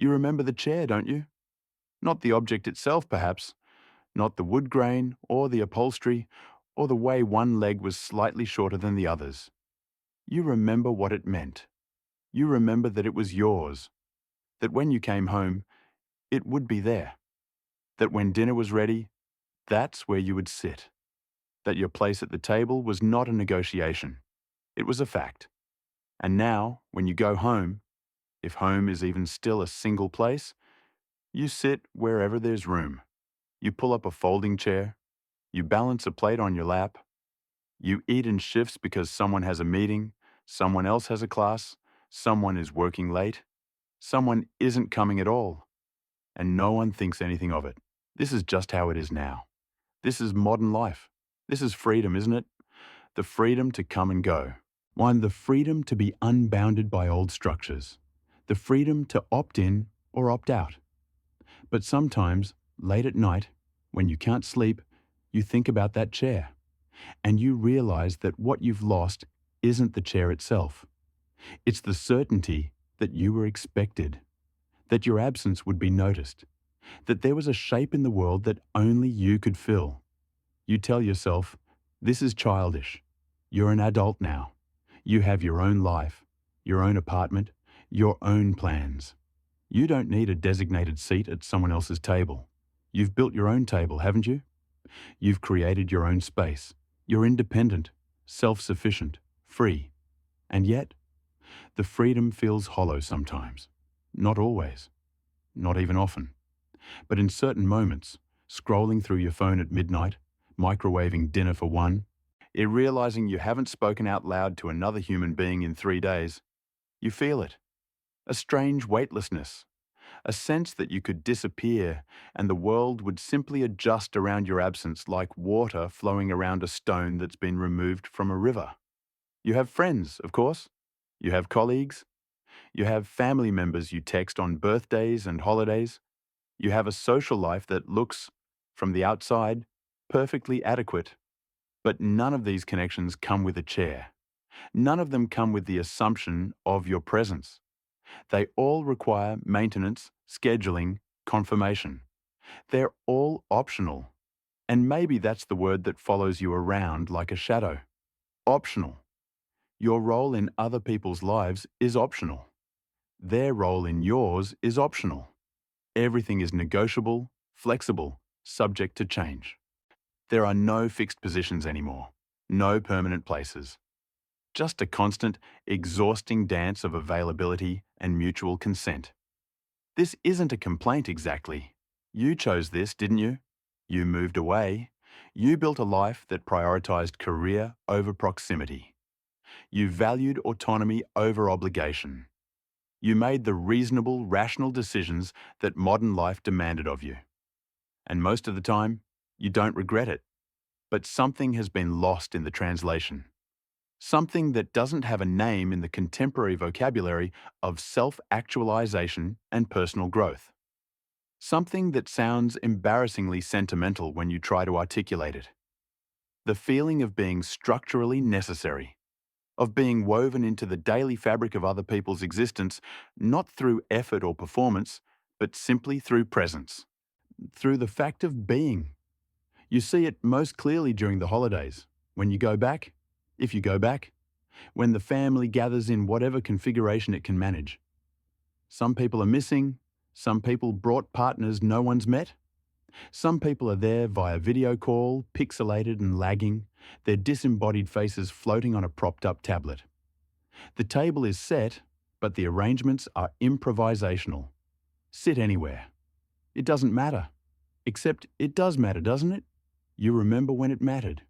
You remember the chair, don't you? Not the object itself, perhaps, not the wood grain or the upholstery or the way one leg was slightly shorter than the others. You remember what it meant. You remember that it was yours, that when you came home, it would be there, that when dinner was ready, that's where you would sit, that your place at the table was not a negotiation. It was a fact. And now, when you go home, if home is even still a single place, you sit wherever there's room. You pull up a folding chair, you balance a plate on your lap, you eat in shifts because someone has a meeting, someone else has a class, someone is working late, someone isn't coming at all, and no one thinks anything of it. This is just how it is now. This is modern life. This is freedom, isn't it? The freedom to come and go. Why, the freedom to be unbounded by old structures. The freedom to opt in or opt out. But sometimes, late at night, when you can't sleep, you think about that chair, and you realize that what you've lost isn't the chair itself. It's the certainty that you were expected, that your absence would be noticed, that there was a shape in the world that only you could fill. You tell yourself, this is childish. You're an adult now. You have your own life, your own apartment, your own plans. You don't need a designated seat at someone else's table. You've built your own table, haven't you? You've created your own space. You're independent, self-sufficient, free. And yet, the freedom feels hollow sometimes. Not always. Not even often. But in certain moments, scrolling through your phone at midnight, microwaving dinner for one, realizing you haven't spoken out loud to another human being in 3 days, you feel it. A strange weightlessness. A sense that you could disappear and the world would simply adjust around your absence like water flowing around a stone that's been removed from a river. You have friends, of course. You have colleagues. You have family members you text on birthdays and holidays. You have a social life that looks, from the outside, perfectly adequate. But none of these connections come with a chair. None of them come with the assumption of your presence. They all require maintenance, scheduling, confirmation. They're all optional. And maybe that's the word that follows you around like a shadow. Optional. Your role in other people's lives is optional. Their role in yours is optional. Everything is negotiable, flexible, subject to change. There are no fixed positions anymore. No permanent places. Just a constant, exhausting dance of availability and mutual consent. This isn't a complaint exactly. You chose this, didn't you? You moved away. You built a life that prioritized career over proximity. You valued autonomy over obligation. You made the reasonable, rational decisions that modern life demanded of you. And most of the time, you don't regret it. But something has been lost in the translation. Something that doesn't have a name in the contemporary vocabulary of self-actualization and personal growth. Something that sounds embarrassingly sentimental when you try to articulate it. The feeling of being structurally necessary, of being woven into the daily fabric of other people's existence, not through effort or performance, but simply through presence, through the fact of being. You see it most clearly during the holidays, when you go back, if you go back, when the family gathers in whatever configuration it can manage. Some people are missing, some people brought partners no one's met. Some people are there via video call, pixelated and lagging, their disembodied faces floating on a propped-up tablet. The table is set, but the arrangements are improvisational. Sit anywhere. It doesn't matter. Except it does matter, doesn't it? You remember when it mattered.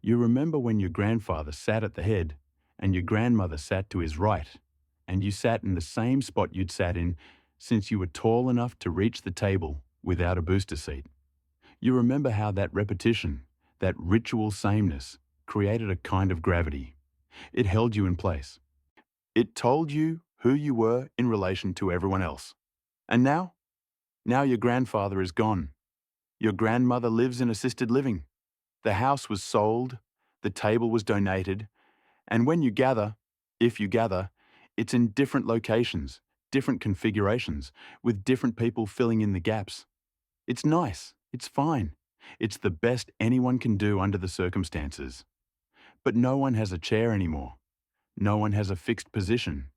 You remember when your grandfather sat at the head and your grandmother sat to his right, and you sat in the same spot you'd sat in since you were tall enough to reach the table without a booster seat. You remember how that repetition, that ritual sameness, created a kind of gravity. It held you in place. It told you who you were in relation to everyone else. And now? Now your grandfather is gone. Your grandmother lives in assisted living. The house was sold, the table was donated, and when you gather, if you gather, it's in different locations, different configurations, with different people filling in the gaps. It's nice, it's fine. It's the best anyone can do under the circumstances. But no one has a chair anymore. No one has a fixed position.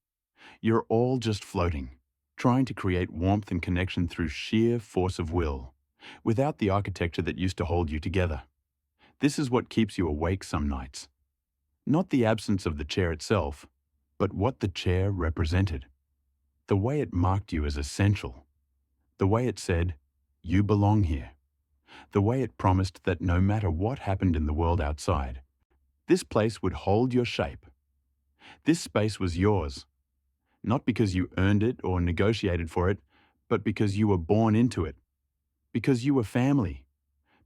You're all just floating, trying to create warmth and connection through sheer force of will, without the architecture that used to hold you together. This is what keeps you awake some nights. Not the absence of the chair itself, but what the chair represented. The way it marked you as essential. The way it said, "You belong here." The way it promised that no matter what happened in the world outside, this place would hold your shape. This space was yours, not because you earned it or negotiated for it, but because you were born into it. Because you were family.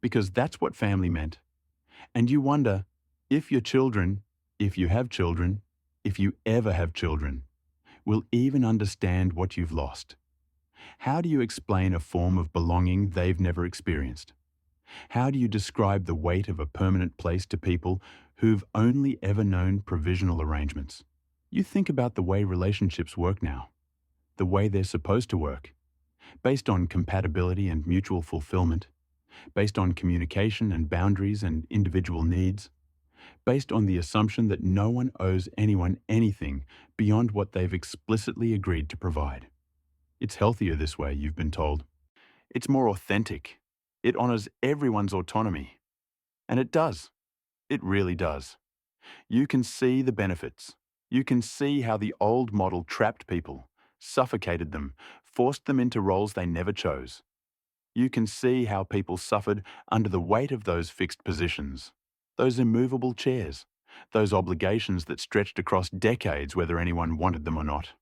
Because that's what family meant. And you wonder if your children, if you have children, if you ever have children, will even understand what you've lost. How do you explain a form of belonging they've never experienced? How do you describe the weight of a permanent place to people who've only ever known provisional arrangements? You think about the way relationships work now, the way they're supposed to work, based on compatibility and mutual fulfillment, based on communication and boundaries and individual needs, based on the assumption that no one owes anyone anything beyond what they've explicitly agreed to provide. It's healthier this way, you've been told. It's more authentic. It honors everyone's autonomy. And it does. It really does. You can see the benefits. You can see how the old model trapped people, suffocated them, forced them into roles they never chose. You can see how people suffered under the weight of those fixed positions, those immovable chairs, those obligations that stretched across decades whether anyone wanted them or not.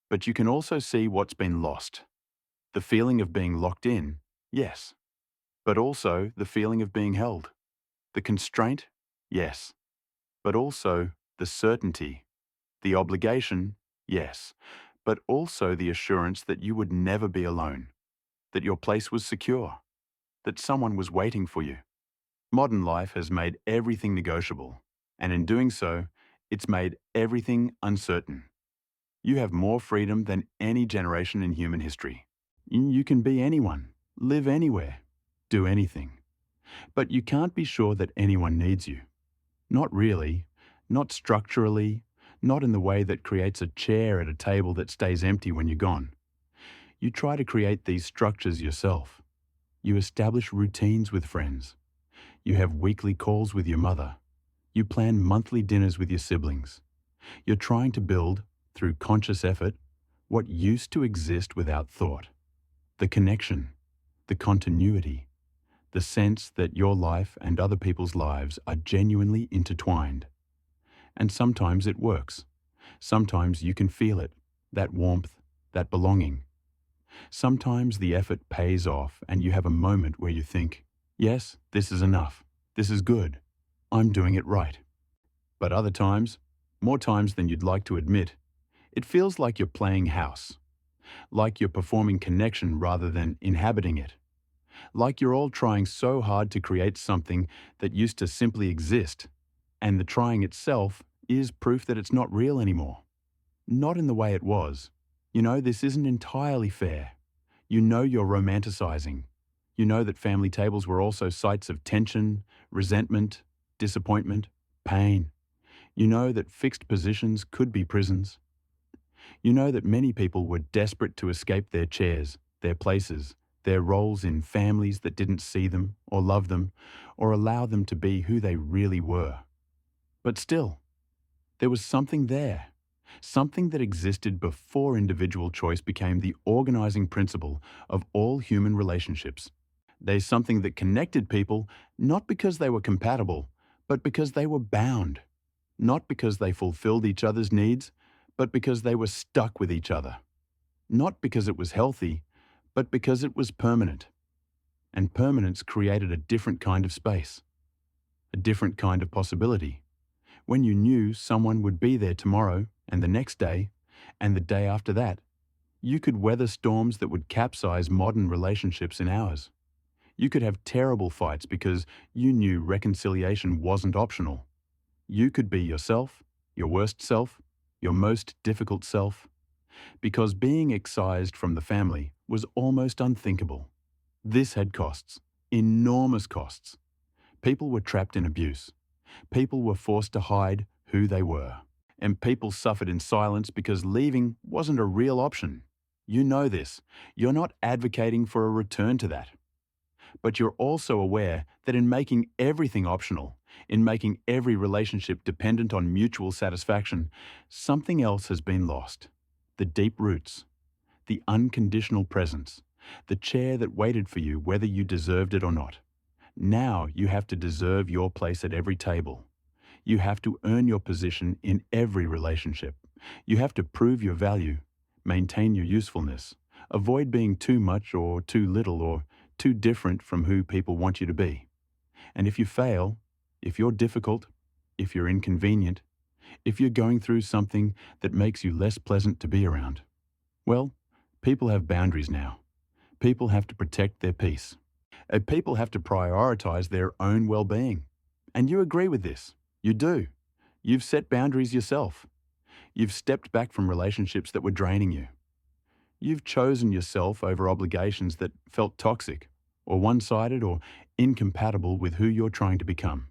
But you can also see what's been lost. The feeling of being locked in, yes, but also the feeling of being held. The constraint, yes, but also the certainty. The obligation, yes, but also the assurance that you would never be alone, that your place was secure, that someone was waiting for you. Modern life has made everything negotiable, and in doing so, it's made everything uncertain. You have more freedom than any generation in human history. You can be anyone, live anywhere, do anything. But you can't be sure that anyone needs you. Not really, not structurally, not in the way that creates a chair at a table that stays empty when you're gone. You try to create these structures yourself. You establish routines with friends. You have weekly calls with your mother. You plan monthly dinners with your siblings. You're trying to build, through conscious effort, what used to exist without thought. The connection, the continuity, the sense that your life and other people's lives are genuinely intertwined. And sometimes it works. Sometimes you can feel it, that warmth, that belonging. Sometimes the effort pays off and you have a moment where you think, yes, this is enough. This is good. I'm doing it right. But other times, more times than you'd like to admit, it feels like you're playing house, like you're performing connection rather than inhabiting it, like you're all trying so hard to create something that used to simply exist, and the trying itself is proof that it's not real anymore. Not in the way it was. You know, this isn't entirely fair. You know you're romanticizing. You know that family tables were also sites of tension, resentment, disappointment, pain. You know that fixed positions could be prisons. You know that many people were desperate to escape their chairs, their places, their roles in families that didn't see them or love them or allow them to be who they really were. But still, there was something there, something that existed before individual choice became the organizing principle of all human relationships. There's something that connected people not because they were compatible, but because they were bound. Not because they fulfilled each other's needs, but because they were stuck with each other. Not because it was healthy, but because it was permanent. And permanence created a different kind of space, a different kind of possibility. When you knew someone would be there tomorrow and the next day and the day after that, you could weather storms that would capsize modern relationships in hours. You could have terrible fights because you knew reconciliation wasn't optional. You could be yourself, your worst self, your most difficult self, because being excised from the family was almost unthinkable. This had costs, enormous costs. People were trapped in abuse. People were forced to hide who they were. And people suffered in silence because leaving wasn't a real option. You know this. You're not advocating for a return to that. But you're also aware that in making everything optional, in making every relationship dependent on mutual satisfaction, something else has been lost. The deep roots, the unconditional presence, the chair that waited for you whether you deserved it or not. Now you have to deserve your place at every table. You have to earn your position in every relationship. You have to prove your value, maintain your usefulness, avoid being too much or too little or too different from who people want you to be. And if you fail, if you're difficult, if you're inconvenient, if you're going through something that makes you less pleasant to be around, well, people have boundaries now. People have to protect their peace. People have to prioritize their own well-being. And you agree with this. You do. You've set boundaries yourself. You've stepped back from relationships that were draining you. You've chosen yourself over obligations that felt toxic, or one-sided, or incompatible with who you're trying to become.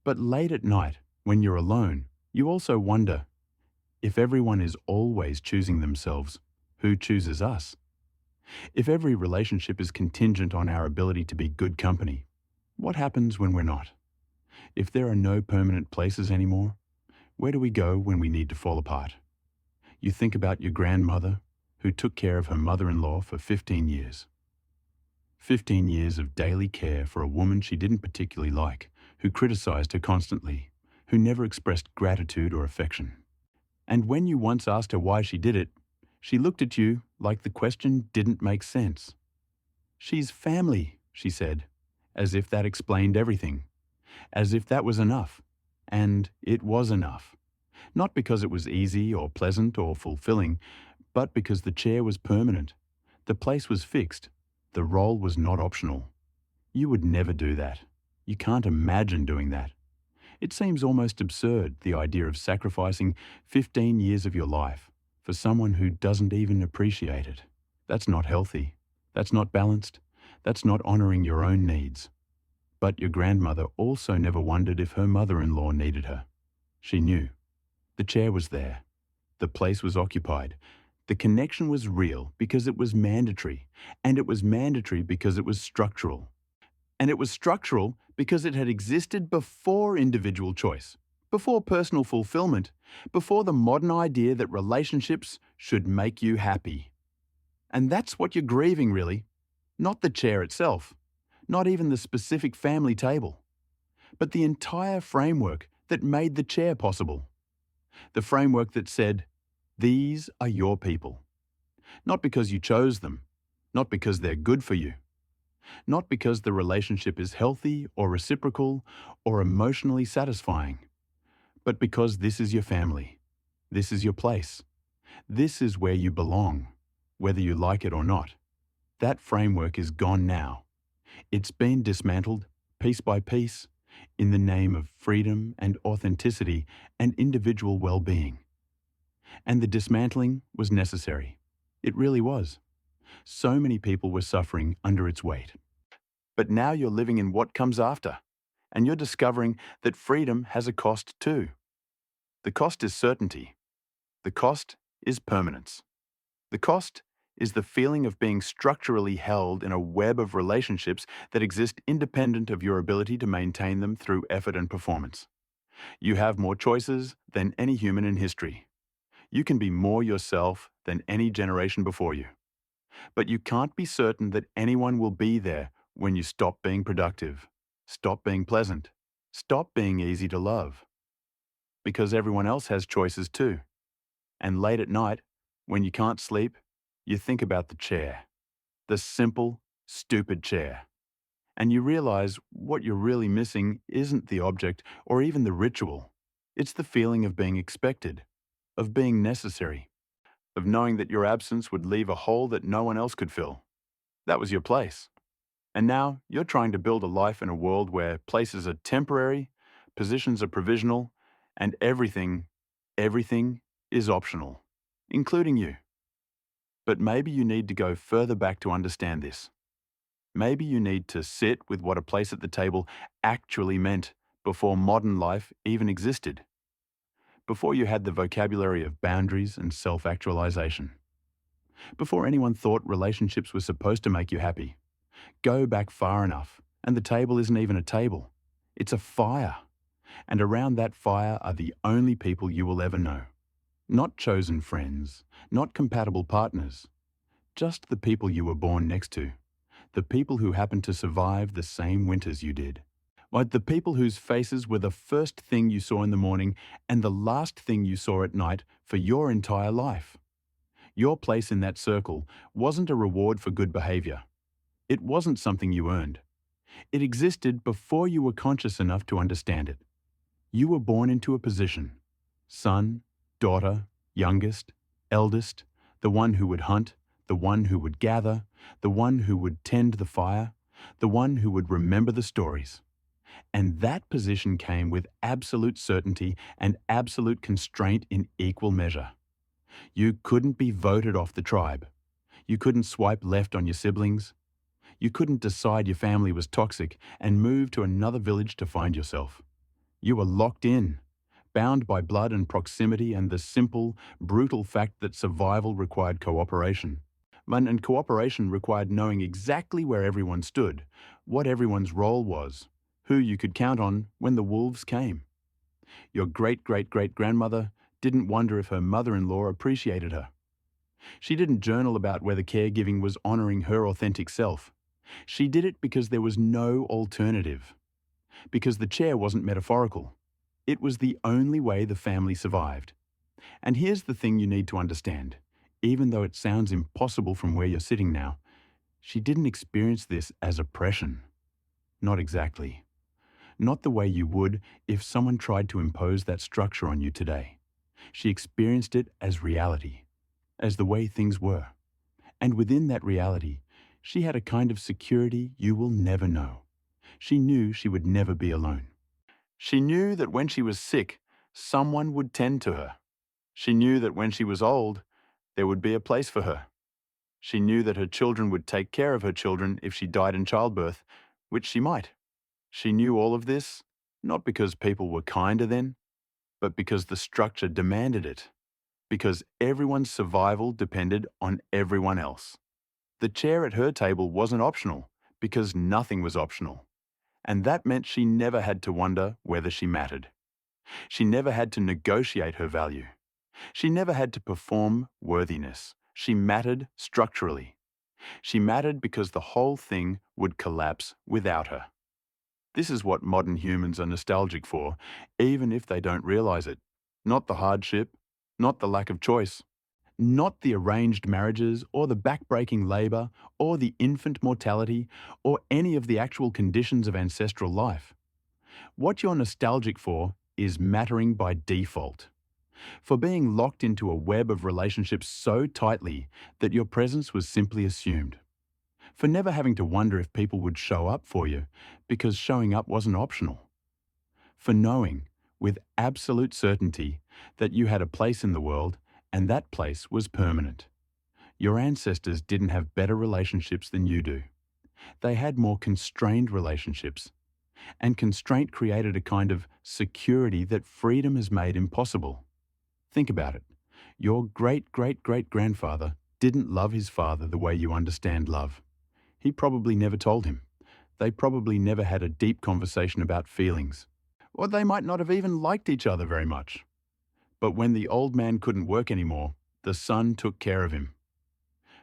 But late at night, when you're alone, you also wonder, if everyone is always choosing themselves, who chooses us? If every relationship is contingent on our ability to be good company, what happens when we're not? If there are no permanent places anymore, where do we go when we need to fall apart? You think about your grandmother, who took care of her mother-in-law for 15 years. 15 years of daily care for a woman she didn't particularly like, who criticized her constantly, who never expressed gratitude or affection. And when you once asked her why she did it, she looked at you like the question didn't make sense. "She's family," she said, as if that explained everything, as if that was enough. And it was enough. Not because it was easy or pleasant or fulfilling, but because the chair was permanent. The place was fixed. The role was not optional. You would never do that. You can't imagine doing that. It seems almost absurd, the idea of sacrificing 15 years of your life for someone who doesn't even appreciate it. That's not healthy. That's not balanced. That's not honoring your own needs. But your grandmother also never wondered if her mother-in-law needed her. She knew. The chair was there. The place was occupied. The connection was real because it was mandatory, and it was mandatory because it was structural. And it was structural because it had existed before individual choice, before personal fulfillment, before the modern idea that relationships should make you happy. And that's what you're grieving, really. Not the chair itself, not even the specific family table, but the entire framework that made the chair possible. The framework that said, these are your people. Not because you chose them, not because they're good for you, not because the relationship is healthy or reciprocal or emotionally satisfying, but because this is your family. This is your place. This is where you belong, whether you like it or not. That framework is gone now. It's been dismantled, piece by piece, in the name of freedom and authenticity and individual well-being. And the dismantling was necessary. It really was. So many people were suffering under its weight. But now you're living in what comes after, and you're discovering that freedom has a cost too. The cost is certainty. The cost is permanence. The cost is the feeling of being structurally held in a web of relationships that exist independent of your ability to maintain them through effort and performance. You have more choices than any human in history. You can be more yourself than any generation before you. But you can't be certain that anyone will be there when you stop being productive, stop being pleasant, stop being easy to love. Because everyone else has choices too. And late at night, when you can't sleep, you think about the chair. The simple, stupid chair. And you realize what you're really missing isn't the object or even the ritual. It's the feeling of being expected, of being necessary, of knowing that your absence would leave a hole that no one else could fill. That was your place. And now you're trying to build a life in a world where places are temporary, positions are provisional, and everything is optional, including you. But maybe you need to go further back to understand this. Maybe you need to sit with what a place at the table actually meant before modern life even existed, before you had the vocabulary of boundaries and self-actualization, before anyone thought relationships were supposed to make you happy. Go back far enough, and the table isn't even a table. It's a fire, and around that fire are the only people you will ever know. Not chosen friends, not compatible partners, just the people you were born next to, the people who happened to survive the same winters you did. Like the people whose faces were the first thing you saw in the morning and the last thing you saw at night for your entire life. Your place in that circle wasn't a reward for good behavior. It wasn't something you earned. It existed before you were conscious enough to understand it. You were born into a position. Son, daughter, youngest, eldest, the one who would hunt, the one who would gather, the one who would tend the fire, the one who would remember the stories. And that position came with absolute certainty and absolute constraint in equal measure. You couldn't be voted off the tribe. You couldn't swipe left on your siblings. You couldn't decide your family was toxic and move to another village to find yourself. You were locked in, bound by blood and proximity and the simple, brutal fact that survival required cooperation. And cooperation required knowing exactly where everyone stood, what everyone's role was, who you could count on when the wolves came. Your great-great-great-grandmother didn't wonder if her mother-in-law appreciated her. She didn't journal about whether caregiving was honoring her authentic self. She did it because there was no alternative. Because the chair wasn't metaphorical. It was the only way the family survived. And here's the thing you need to understand. Even though it sounds impossible from where you're sitting now, she didn't experience this as oppression. Not exactly. Not the way you would if someone tried to impose that structure on you today. She experienced it as reality, as the way things were. And within that reality, she had a kind of security you will never know. She knew she would never be alone. She knew that when she was sick, someone would tend to her. She knew that when she was old, there would be a place for her. She knew that her children would take care of her children if she died in childbirth, which she might. She knew all of this, not because people were kinder then, but because the structure demanded it. Because everyone's survival depended on everyone else. The chair at her table wasn't optional, because nothing was optional. And that meant she never had to wonder whether she mattered. She never had to negotiate her value. She never had to perform worthiness. She mattered structurally. She mattered because the whole thing would collapse without her. This is what modern humans are nostalgic for, even if they don't realize it. Not the hardship, not the lack of choice, not the arranged marriages or the backbreaking labor or the infant mortality or any of the actual conditions of ancestral life. What you're nostalgic for is mattering by default. For being locked into a web of relationships so tightly that your presence was simply assumed. For never having to wonder if people would show up for you because showing up wasn't optional. For knowing, with absolute certainty, that you had a place in the world and that place was permanent. Your ancestors didn't have better relationships than you do. They had more constrained relationships. And constraint created a kind of security that freedom has made impossible. Think about it. Your great-great-great-grandfather didn't love his father the way you understand love. He probably never told him. They probably never had a deep conversation about feelings. Or they might not have even liked each other very much. But when the old man couldn't work anymore, the son took care of him.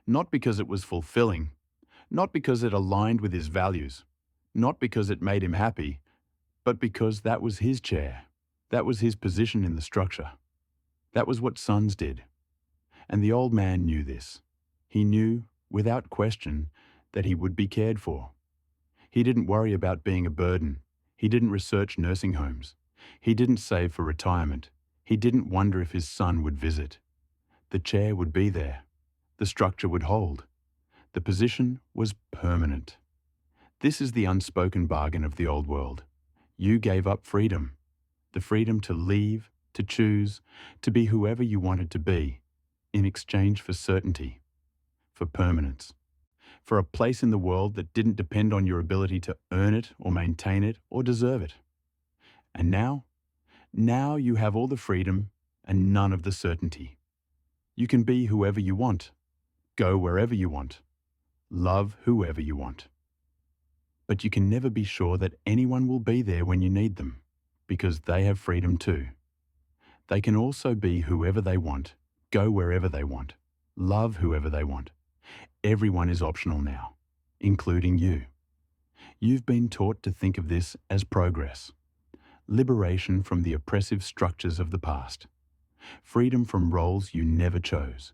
Not because it was fulfilling, not because it aligned with his values, not because it made him happy, but because that was his chair. That was his position in the structure. That was what sons did. And the old man knew this. He knew, without question, that he would be cared for. He didn't worry about being a burden. He didn't research nursing homes. He didn't save for retirement. He didn't wonder if his son would visit. The chair would be there. The structure would hold. The position was permanent. This is the unspoken bargain of the old world. You gave up freedom. The freedom to leave, to choose, to be whoever you wanted to be, in exchange for certainty. for permanence, for a place in the world that didn't depend on your ability to earn it or maintain it or deserve it. And now you have all the freedom and none of the certainty. You can be whoever you want, go wherever you want, love whoever you want. But you can never be sure that anyone will be there when you need them, because they have freedom too. They can also be whoever they want, go wherever they want, love whoever they want. Everyone is optional now, including you. You've been taught to think of this as progress, liberation from the oppressive structures of the past, freedom from roles you never chose,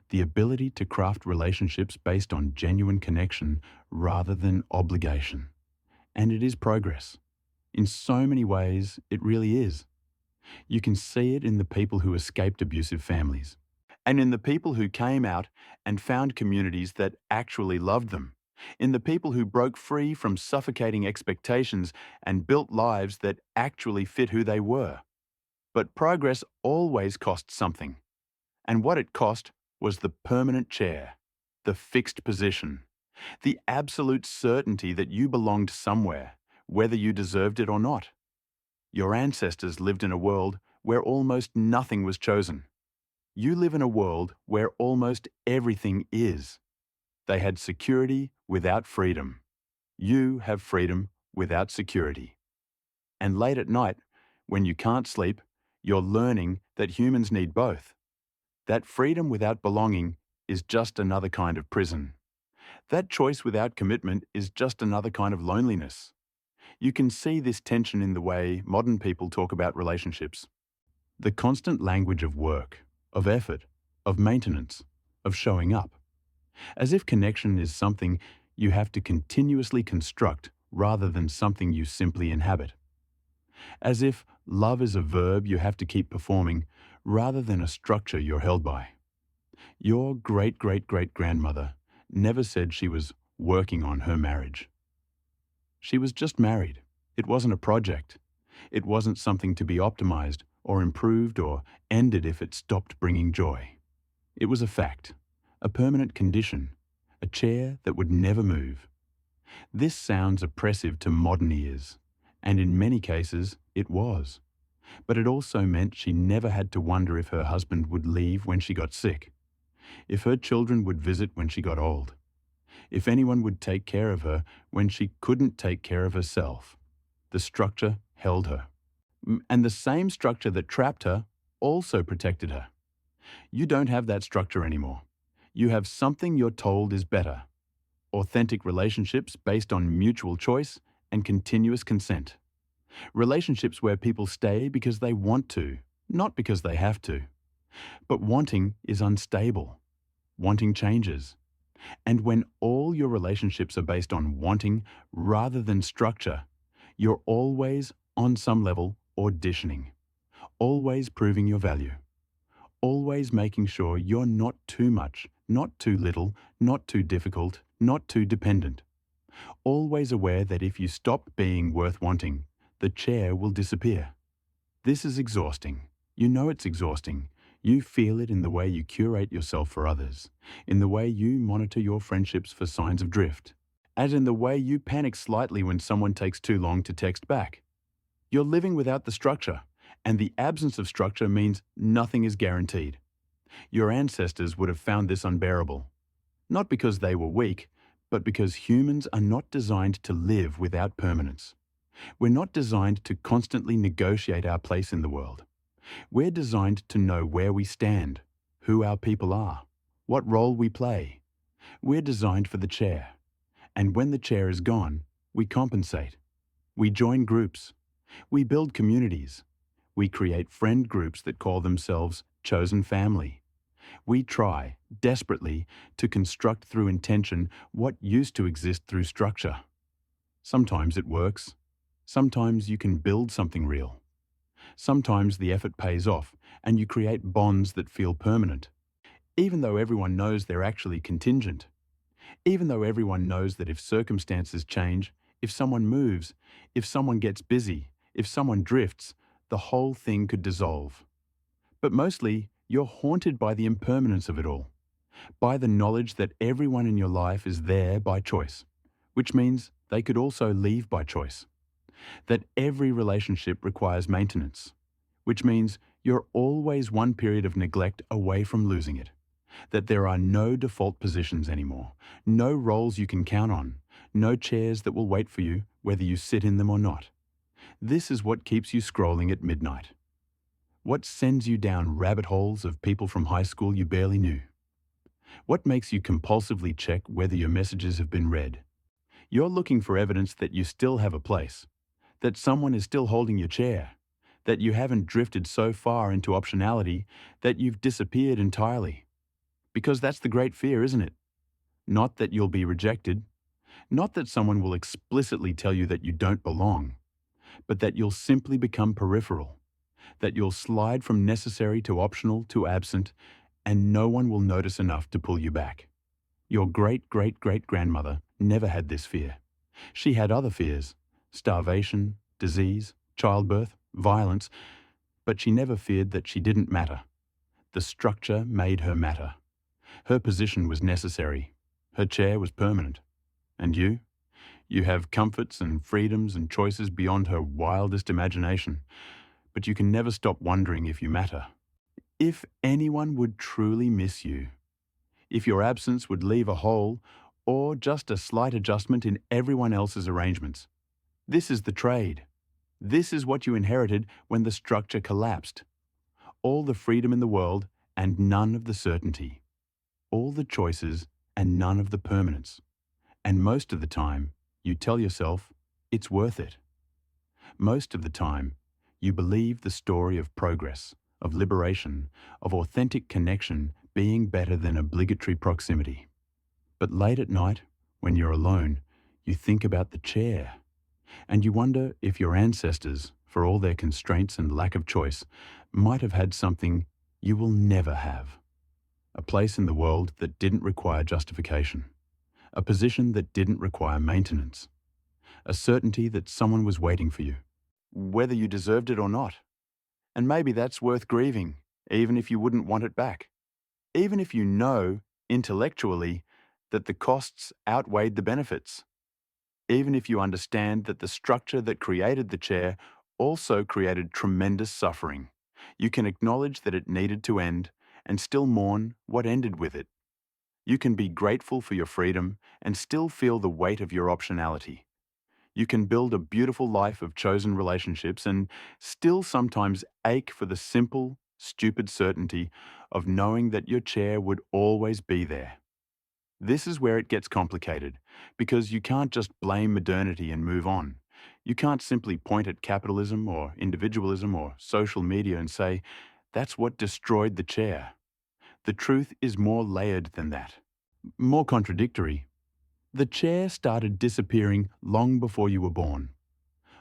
the ability to craft relationships based on genuine connection rather than obligation. And it is progress. In so many ways, it really is. You can see it in the people who escaped abusive families, and in the people who came out and found communities that actually loved them, in the people who broke free from suffocating expectations and built lives that actually fit who they were. But progress always cost something, and what it cost was the permanent chair, the fixed position, the absolute certainty that you belonged somewhere, whether you deserved it or not. Your ancestors lived in a world where almost nothing was chosen. You live in a world where almost everything is. They had security without freedom. You have freedom without security. And late at night, when you can't sleep, you're learning that humans need both. That freedom without belonging is just another kind of prison. That choice without commitment is just another kind of loneliness. You can see this tension in the way modern people talk about relationships. The constant language of work, of effort, of maintenance, of showing up. As if connection is something you have to continuously construct rather than something you simply inhabit. As if love is a verb you have to keep performing rather than a structure you're held by. Your great-great-great-grandmother never said she was working on her marriage. She was just married. It wasn't a project. It wasn't something to be optimized or improved or ended if it stopped bringing joy. It was a fact, a permanent condition, a chair that would never move. This sounds oppressive to modern ears, and in many cases it was. But it also meant she never had to wonder if her husband would leave when she got sick, if her children would visit when she got old, if anyone would take care of her when she couldn't take care of herself. The structure held her. And the same structure that trapped her also protected her. You don't have that structure anymore. You have something you're told is better. Authentic relationships based on mutual choice and continuous consent. Relationships where people stay because they want to, not because they have to. But wanting is unstable. Wanting changes. And when all your relationships are based on wanting rather than structure, you're always, on some level, auditioning. Always proving your value. Always making sure you're not too much, not too little, not too difficult, not too dependent. Always aware that if you stop being worth wanting, the chair will disappear. This is exhausting. You know it's exhausting. You feel it in the way you curate yourself for others, in the way you monitor your friendships for signs of drift, and in the way you panic slightly when someone takes too long to text back. You're living without the structure, and the absence of structure means nothing is guaranteed. Your ancestors would have found this unbearable, not because they were weak, but because humans are not designed to live without permanence. We're not designed to constantly negotiate our place in the world. We're designed to know where we stand, who our people are, what role we play. We're designed for the chair. And when the chair is gone, we compensate. We join groups. We build communities. We create friend groups that call themselves chosen family. We try, desperately, to construct through intention what used to exist through structure. Sometimes it works. Sometimes you can build something real. Sometimes the effort pays off and you create bonds that feel permanent, even though everyone knows they're actually contingent. Even though everyone knows that if circumstances change, if someone moves, if someone gets busy, if someone drifts, the whole thing could dissolve. But mostly, you're haunted by the impermanence of it all. by the knowledge that everyone in your life is there by choice, which means they could also leave by choice, that every relationship requires maintenance, which means you're always one period of neglect away from losing it, that there are no default positions anymore, no roles you can count on, no chairs that will wait for you whether you sit in them or not. This is what keeps you scrolling at midnight. What sends you down rabbit holes of people from high school you barely knew? What makes you compulsively check whether your messages have been read? You're looking for evidence that you still have a place, that someone is still holding your chair, that you haven't drifted so far into optionality that you've disappeared entirely. Because that's the great fear, isn't it? Not that you'll be rejected, not that someone will explicitly tell you that you don't belong, but that you'll simply become peripheral, that you'll slide from necessary to optional to absent, and no one will notice enough to pull you back. Your great-great-great-grandmother never had this fear. She had other fears: starvation, disease, childbirth, violence, but she never feared that she didn't matter. The structure made her matter. Her position was necessary. Her chair was permanent. And you? You have comforts and freedoms and choices beyond her wildest imagination, but you can never stop wondering if you matter. If anyone would truly miss you, if your absence would leave a hole or just a slight adjustment in everyone else's arrangements. This is the trade. This is what you inherited when the structure collapsed. All the freedom in the world and none of the certainty. All the choices and none of the permanence. And most of the time, you tell yourself it's worth it. Most of the time, you believe the story of progress, of liberation, of authentic connection being better than obligatory proximity. But late at night, when you're alone, you think about the chair, and you wonder if your ancestors, for all their constraints and lack of choice, might have had something you will never have. A place in the world that didn't require justification. A position that didn't require maintenance. A certainty that someone was waiting for you, whether you deserved it or not. And maybe that's worth grieving, even if you wouldn't want it back. Even if you know, intellectually, that the costs outweighed the benefits. Even if you understand that the structure that created the chair also created tremendous suffering, you can acknowledge that it needed to end and still mourn what ended with it. You can be grateful for your freedom and still feel the weight of your optionality. You can build a beautiful life of chosen relationships and still sometimes ache for the simple, stupid certainty of knowing that your chair would always be there. This is where it gets complicated, because you can't just blame modernity and move on. You can't simply point at capitalism or individualism or social media and say, that's what destroyed the chair. The truth is more layered than that, more contradictory. The chair started disappearing long before you were born,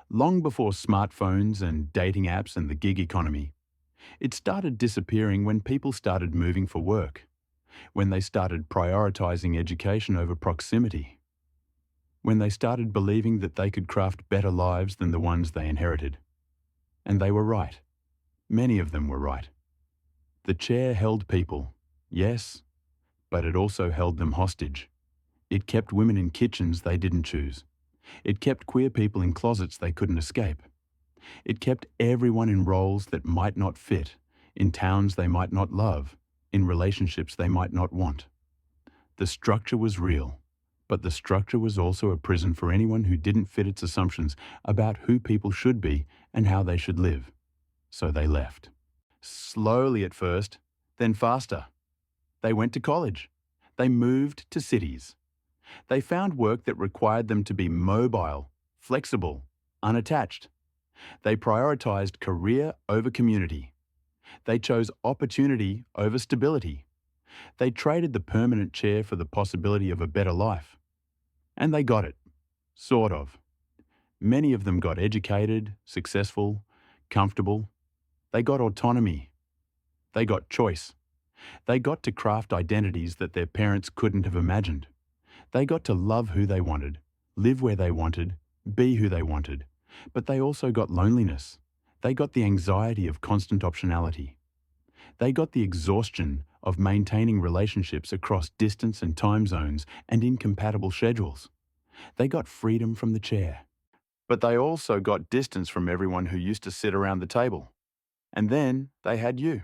long before smartphones and dating apps and the gig economy. It started disappearing when people started moving for work, when they started prioritizing education over proximity, when they started believing that they could craft better lives than the ones they inherited. And they were right. Many of them were right. The chair held people, yes, but it also held them hostage. It kept women in kitchens they didn't choose. It kept queer people in closets they couldn't escape. It kept everyone in roles that might not fit, in towns they might not love, in relationships they might not want. The structure was real, but the structure was also a prison for anyone who didn't fit its assumptions about who people should be and how they should live. So they left. Slowly at first, then faster. They went to college. They moved to cities. They found work that required them to be mobile, flexible, unattached. They prioritized career over community. They chose opportunity over stability. They traded the permanent chair for the possibility of a better life. And they got it. Sort of. Many of them got educated, successful, comfortable. They got autonomy. They got choice. They got to craft identities that their parents couldn't have imagined. They got to love who they wanted, live where they wanted, be who they wanted. But they also got loneliness. They got the anxiety of constant optionality. They got the exhaustion of maintaining relationships across distance and time zones and incompatible schedules. They got freedom from the chair. But they also got distance from everyone who used to sit around the table. And then they had you.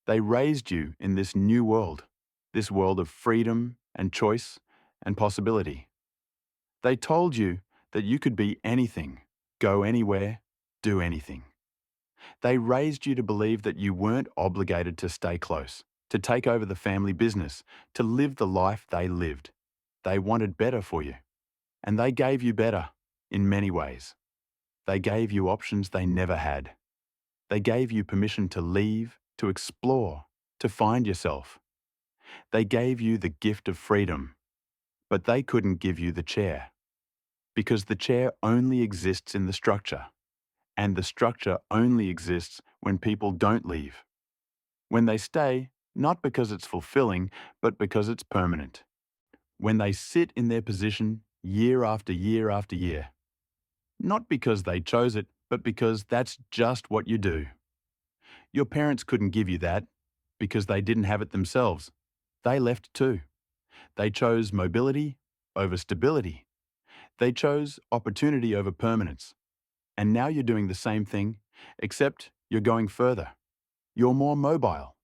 They raised you in this world of freedom and choice and possibility. They told you that you could be anything, go anywhere, do anything. They raised you to believe that you weren't obligated to stay close, to take over the family business, to live the life they lived. They wanted better for you. And they gave you better in many ways. They gave you options they never had. They gave you permission to leave, to explore, to find yourself. They gave you the gift of freedom, but they couldn't give you the chair, because the chair only exists in the structure, and the structure only exists when people don't leave. When they stay, not because it's fulfilling, but because it's permanent. When they sit in their position year after year after year. Not because they chose it, but because that's just what you do. Your parents couldn't give you that because they didn't have it themselves. They left too. They chose mobility over stability. They chose opportunity over permanence. And now you're doing the same thing, except you're going further. You're more mobile,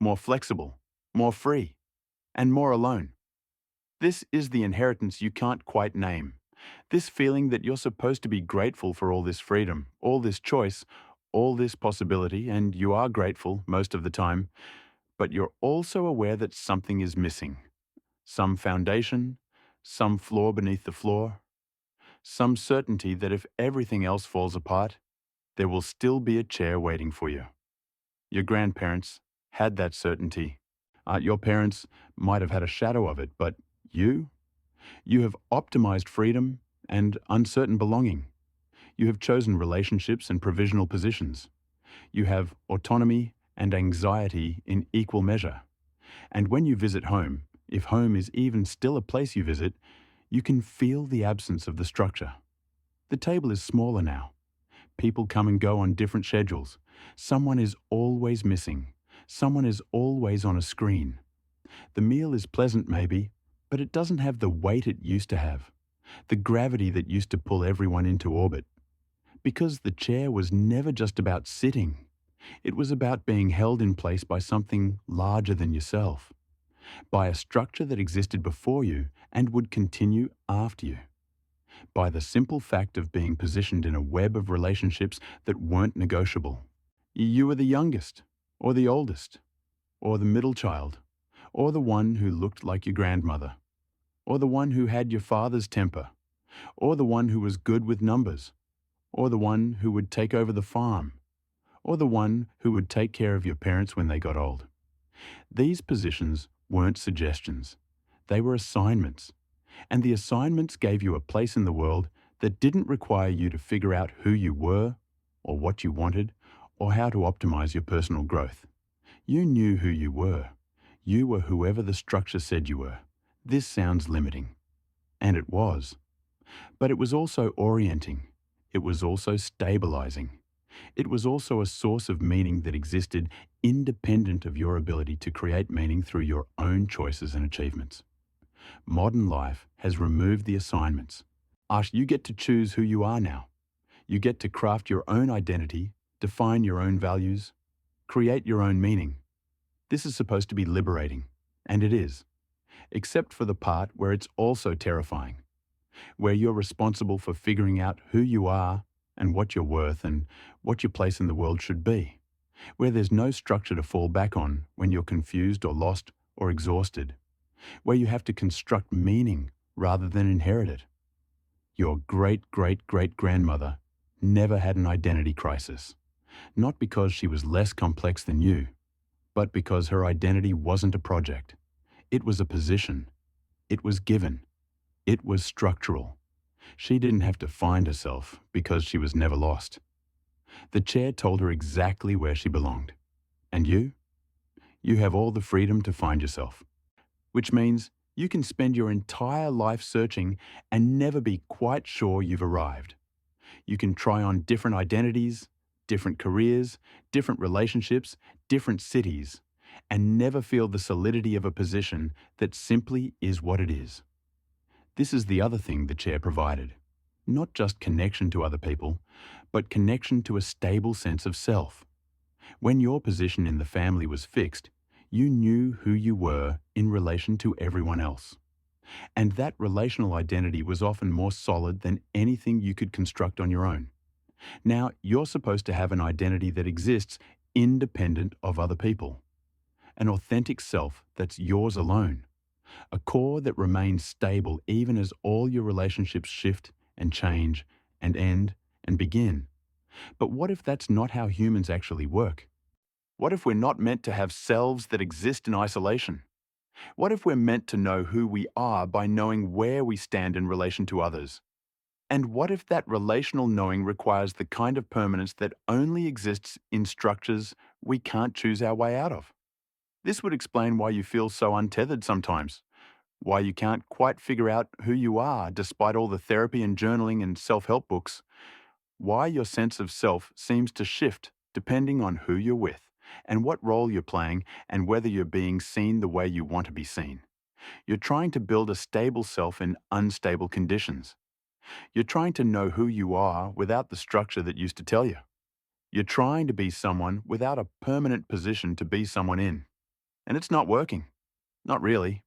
more flexible, more free, and more alone. This is the inheritance you can't quite name. This feeling that you're supposed to be grateful for all this freedom, all this choice, all this possibility, and you are grateful most of the time, but you're also aware that something is missing. Some foundation, some floor beneath the floor, some certainty that if everything else falls apart, there will still be a chair waiting for you. Your grandparents had that certainty. Your parents might have had a shadow of it, but you have optimized freedom and uncertain belonging. You have chosen relationships and provisional positions. You have autonomy and anxiety in equal measure. And when you visit home, if home is even still a place you visit, you can feel the absence of the structure. The table is smaller now. People come and go on different schedules. Someone is always missing. Someone is always on a screen. The meal is pleasant maybe, but it doesn't have the weight it used to have, the gravity that used to pull everyone into orbit. Because the chair was never just about sitting. It was about being held in place by something larger than yourself, by a structure that existed before you and would continue after you, by the simple fact of being positioned in a web of relationships that weren't negotiable. You were the youngest, or the oldest, or the middle child, or the one who looked like your grandmother, or the one who had your father's temper, or the one who was good with numbers, or the one who would take over the farm, or the one who would take care of your parents when they got old. These positions weren't suggestions. They were assignments. And the assignments gave you a place in the world that didn't require you to figure out who you were, or what you wanted, or how to optimize your personal growth. You knew who you were. You were whoever the structure said you were. This sounds limiting. And it was. But it was also orienting. It was also stabilizing. It was also a source of meaning that existed independent of your ability to create meaning through your own choices and achievements. Modern life has removed the assignments. You get to choose who you are now. You get to craft your own identity, define your own values, create your own meaning. This is supposed to be liberating, and it is, except for the part where it's also terrifying, where you're responsible for figuring out who you are and what you're worth and what your place in the world should be, where there's no structure to fall back on when you're confused or lost or exhausted, where you have to construct meaning rather than inherit it. Your great-great-great-grandmother never had an identity crisis, not because she was less complex than you, but because her identity wasn't a project. It was a position. It was given. It was structural. She didn't have to find herself because she was never lost. The chair told her exactly where she belonged. And you? You have all the freedom to find yourself, which means you can spend your entire life searching and never be quite sure you've arrived. You can try on different identities, different careers, different relationships, different cities, and never feel the solidity of a position that simply is what it is. This is the other thing the chair provided. Not just connection to other people, but connection to a stable sense of self. When your position in the family was fixed, you knew who you were in relation to everyone else. And that relational identity was often more solid than anything you could construct on your own. Now, you're supposed to have an identity that exists independent of other people. An authentic self that's yours alone. A core that remains stable even as all your relationships shift and change and end and begin. But what if that's not how humans actually work? What if we're not meant to have selves that exist in isolation? What if we're meant to know who we are by knowing where we stand in relation to others? And what if that relational knowing requires the kind of permanence that only exists in structures we can't choose our way out of? This would explain why you feel so untethered sometimes, why you can't quite figure out who you are despite all the therapy and journaling and self-help books, why your sense of self seems to shift depending on who you're with and what role you're playing and whether you're being seen the way you want to be seen. You're trying to build a stable self in unstable conditions. You're trying to know who you are without the structure that used to tell you. You're trying to be someone without a permanent position to be someone in. And it's not working. Not really.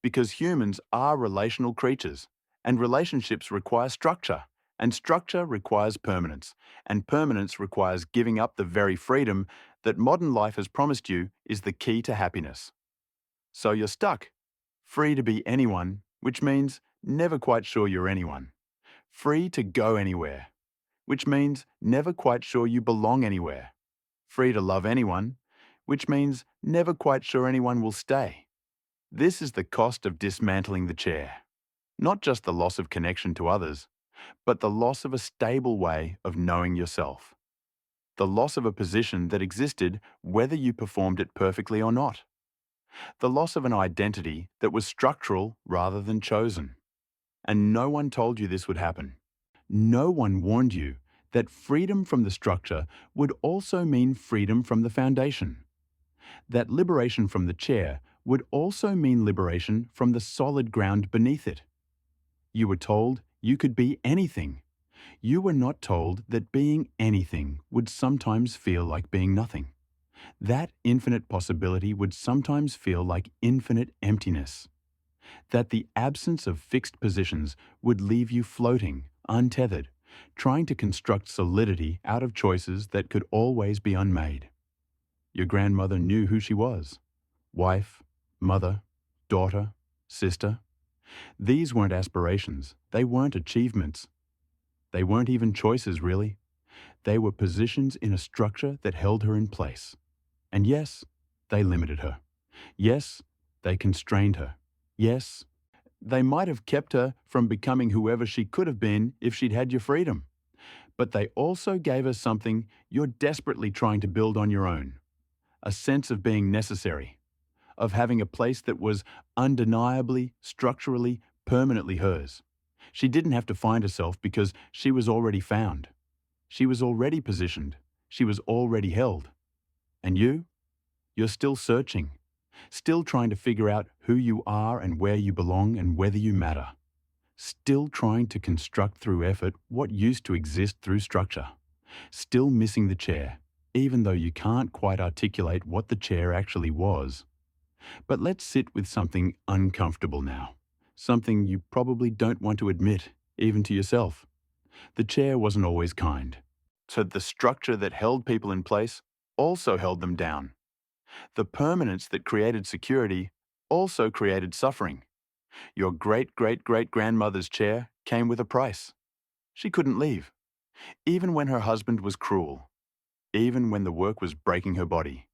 Because humans are relational creatures, and relationships require structure, and structure requires permanence, and permanence requires giving up the very freedom that modern life has promised you is the key to happiness. So you're stuck, free to be anyone, which means never quite sure you're anyone. Free to go anywhere, which means never quite sure you belong anywhere. Free to love anyone, which means never quite sure anyone will stay. This is the cost of dismantling the chair. Not just the loss of connection to others, but the loss of a stable way of knowing yourself. The loss of a position that existed whether you performed it perfectly or not. The loss of an identity that was structural rather than chosen. And no one told you this would happen. No one warned you that freedom from the structure would also mean freedom from the foundation. That liberation from the chair would also mean liberation from the solid ground beneath it. You were told you could be anything. You were not told that being anything would sometimes feel like being nothing. That infinite possibility would sometimes feel like infinite emptiness. That the absence of fixed positions would leave you floating, untethered, trying to construct solidity out of choices that could always be unmade. Your grandmother knew who she was. Wife, mother, daughter, sister. These weren't aspirations. They weren't achievements. They weren't even choices, really. They were positions in a structure that held her in place. And yes, they limited her. Yes, they constrained her. Yes, they might have kept her from becoming whoever she could have been if she'd had your freedom. But they also gave her something you're desperately trying to build on your own. A sense of being necessary, of having a place that was undeniably, structurally, permanently hers. She didn't have to find herself because she was already found. She was already positioned. She was already held. And you? You're still searching, still trying to figure out who you are and where you belong and whether you matter. Still trying to construct through effort what used to exist through structure. Still missing the chair, even though you can't quite articulate what the chair actually was. But let's sit with something uncomfortable now. Something you probably don't want to admit, even to yourself. The chair wasn't always kind. So the structure that held people in place also held them down. The permanence that created security also created suffering. Your great-great-great-grandmother's chair came with a price. She couldn't leave, even when her husband was cruel, even when the work was breaking her body,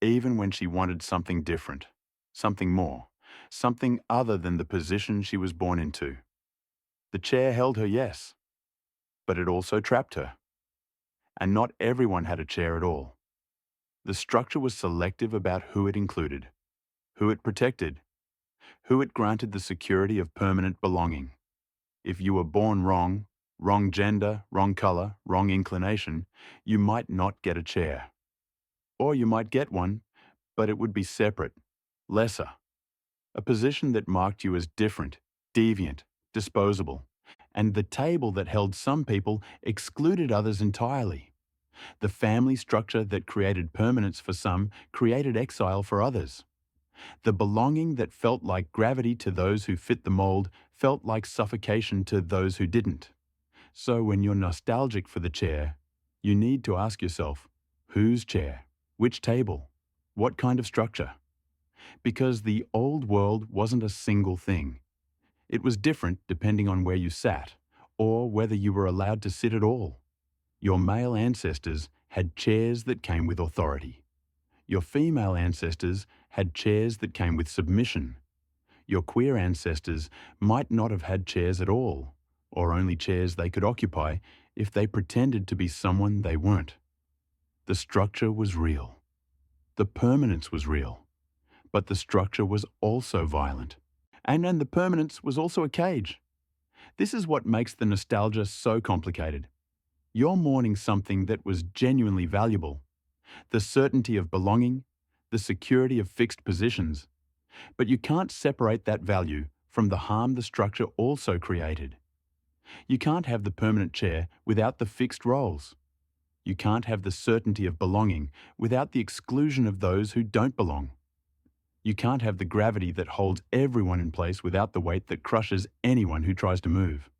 even when she wanted something different, something more, something other than the position she was born into. The chair held her, yes, but it also trapped her. And not everyone had a chair at all. The structure was selective about who it included, who it protected, who it granted the security of permanent belonging. If you were born wrong, wrong gender, wrong color, wrong inclination, you might not get a chair. Or you might get one, but it would be separate, lesser, a position that marked you as different, deviant, disposable, and the table that held some people excluded others entirely. The family structure that created permanence for some created exile for others. The belonging that felt like gravity to those who fit the mold felt like suffocation to those who didn't. So when you're nostalgic for the chair, you need to ask yourself, whose chair? Which table? What kind of structure? Because the old world wasn't a single thing. It was different depending on where you sat, or whether you were allowed to sit at all. Your male ancestors had chairs that came with authority. Your female ancestors had chairs that came with submission. Your queer ancestors might not have had chairs at all, or only chairs they could occupy if they pretended to be someone they weren't. The structure was real. The permanence was real. But the structure was also violent. And the permanence was also a cage. This is what makes the nostalgia so complicated. You're mourning something that was genuinely valuable, the certainty of belonging, the security of fixed positions, but you can't separate that value from the harm the structure also created. You can't have the permanent chair without the fixed roles. You can't have the certainty of belonging without the exclusion of those who don't belong. You can't have the gravity that holds everyone in place without the weight that crushes anyone who tries to move.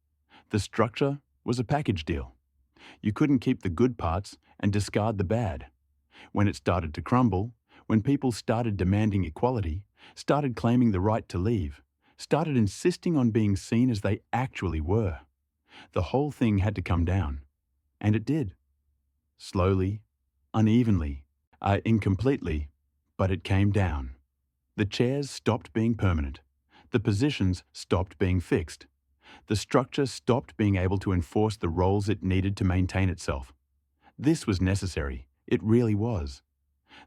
The structure was a package deal. You couldn't keep the good parts and discard the bad. When it started to crumble, when people started demanding equality, started claiming the right to leave, started insisting on being seen as they actually were, the whole thing had to come down. And it did. Slowly, unevenly, incompletely, but it came down. The chairs stopped being permanent. The positions stopped being fixed. The structure stopped being able to enforce the roles it needed to maintain itself. This was necessary. It really was.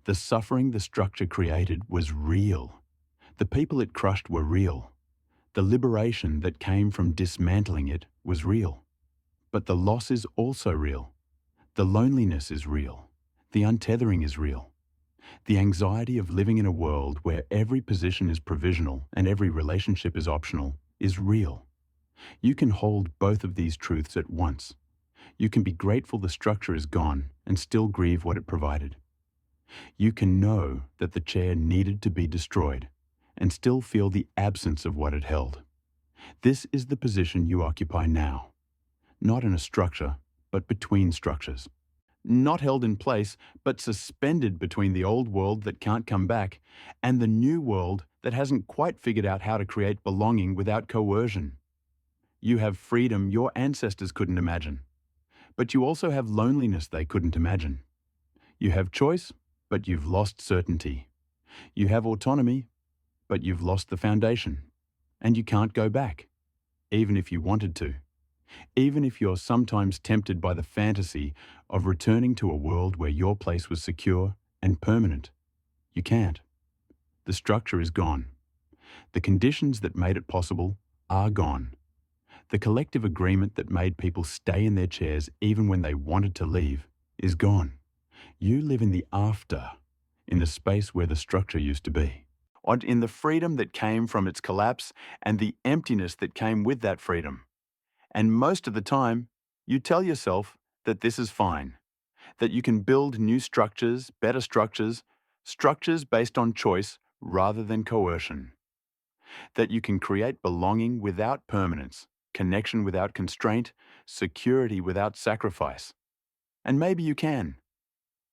The suffering the structure created was real. The people it crushed were real. The liberation that came from dismantling it was real. But the loss is also real. The loneliness is real. The untethering is real. The anxiety of living in a world where every position is provisional and every relationship is optional is real. You can hold both of these truths at once. You can be grateful the structure is gone and still grieve what it provided. You can know that the chair needed to be destroyed and still feel the absence of what it held. This is the position you occupy now, not in a structure, but between structures. Not held in place, but suspended between the old world that can't come back and the new world that hasn't quite figured out how to create belonging without coercion. You have freedom your ancestors couldn't imagine, but you also have loneliness they couldn't imagine. You have choice, but you've lost certainty. You have autonomy, but you've lost the foundation. And you can't go back, even if you wanted to. Even if you're sometimes tempted by the fantasy of returning to a world where your place was secure and permanent, you can't. The structure is gone. The conditions that made it possible are gone. The collective agreement that made people stay in their chairs even when they wanted to leave is gone. You live in the after, in the space where the structure used to be. And in the freedom that came from its collapse and the emptiness that came with that freedom. And most of the time, you tell yourself that this is fine, that you can build new structures, better structures, structures based on choice rather than coercion, that you can create belonging without permanence, connection without constraint, security without sacrifice. And maybe you can.